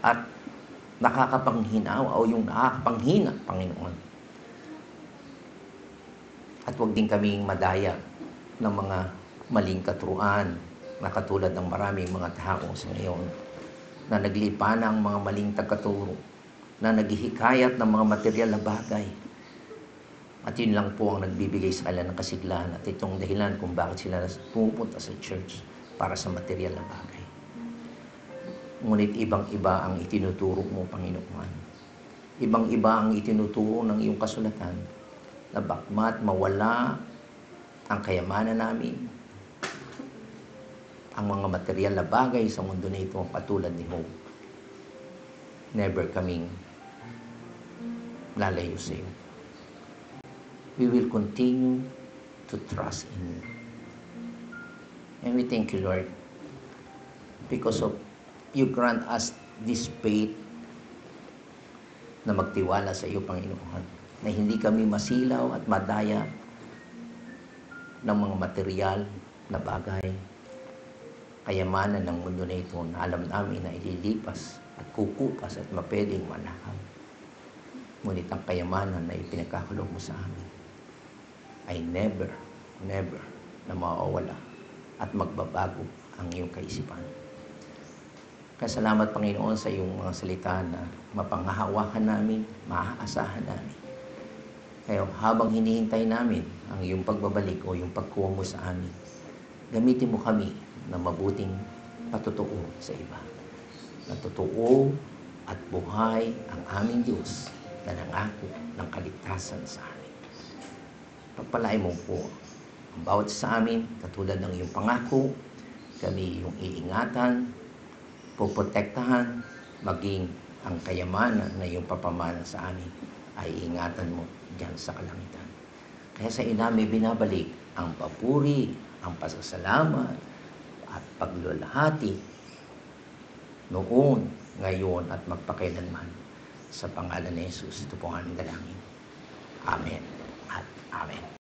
A: at nakakapanghinaw o yung nakakapanghina, Panginoon. At huwag din kaming madaya ng mga maling katuruan na katulad ng maraming mga tao sa ngayon na naglipa ng mga maling tagaturo, na naghihikayat ng mga material na bagay. At yun lang po ang nagbibigay sa kanila ng kasiglahan at itong dahilan kung bakit sila pupunta sa church para sa material na bagay. Ngunit ibang-iba ang itinuturo mo, Panginoon. Ibang-iba ang itinuturo ng iyong kasulatan na bakmat mawala ang kayamanan namin, ang mga material na bagay sa mundo na ito katulad ni Job, never kaming lalayo sa iyo. We will continue to trust in you. And we thank you, Lord, because of you grant us this faith na magtiwala sa iyo, Panginoon, na hindi kami masilaw at madaya ng mga material na bagay, kayamanan ng mundo na ito na alam namin na ililipas at kukupas at mapwedeng manakaw. Ngunit ang kayamanan na ipinagkakaloob mo sa amin ay never na mawawala at magbabago ang iyong kaisipan. Kaya salamat, Panginoon, sa iyong mga salita na mapanghahawakan namin, maaasahan namin. Kaya habang hinihintay namin ang iyong pagbabalik o yung pagkuha mo sa amin, gamitin mo kami na mabuting patotoo sa iba. Na totoo at buhay ang aming Diyos na nangako ng kaligtasan sa amin. Pagpalain mo po ang bawat sa amin, katulad ng iyong pangako, kami iyong iingatan, poprotektahan, maging ang kayamanan na iyong papamana sa amin ay ingatan mo diyan sa kalangitan. Kaya sa inami binabalik ang papuri, ang pasasalamat, at paglulahati noon, ngayon, at magpakailanman. Sa pangalan ni Jesus, ito po ang aming dalangin. Amen at Amen.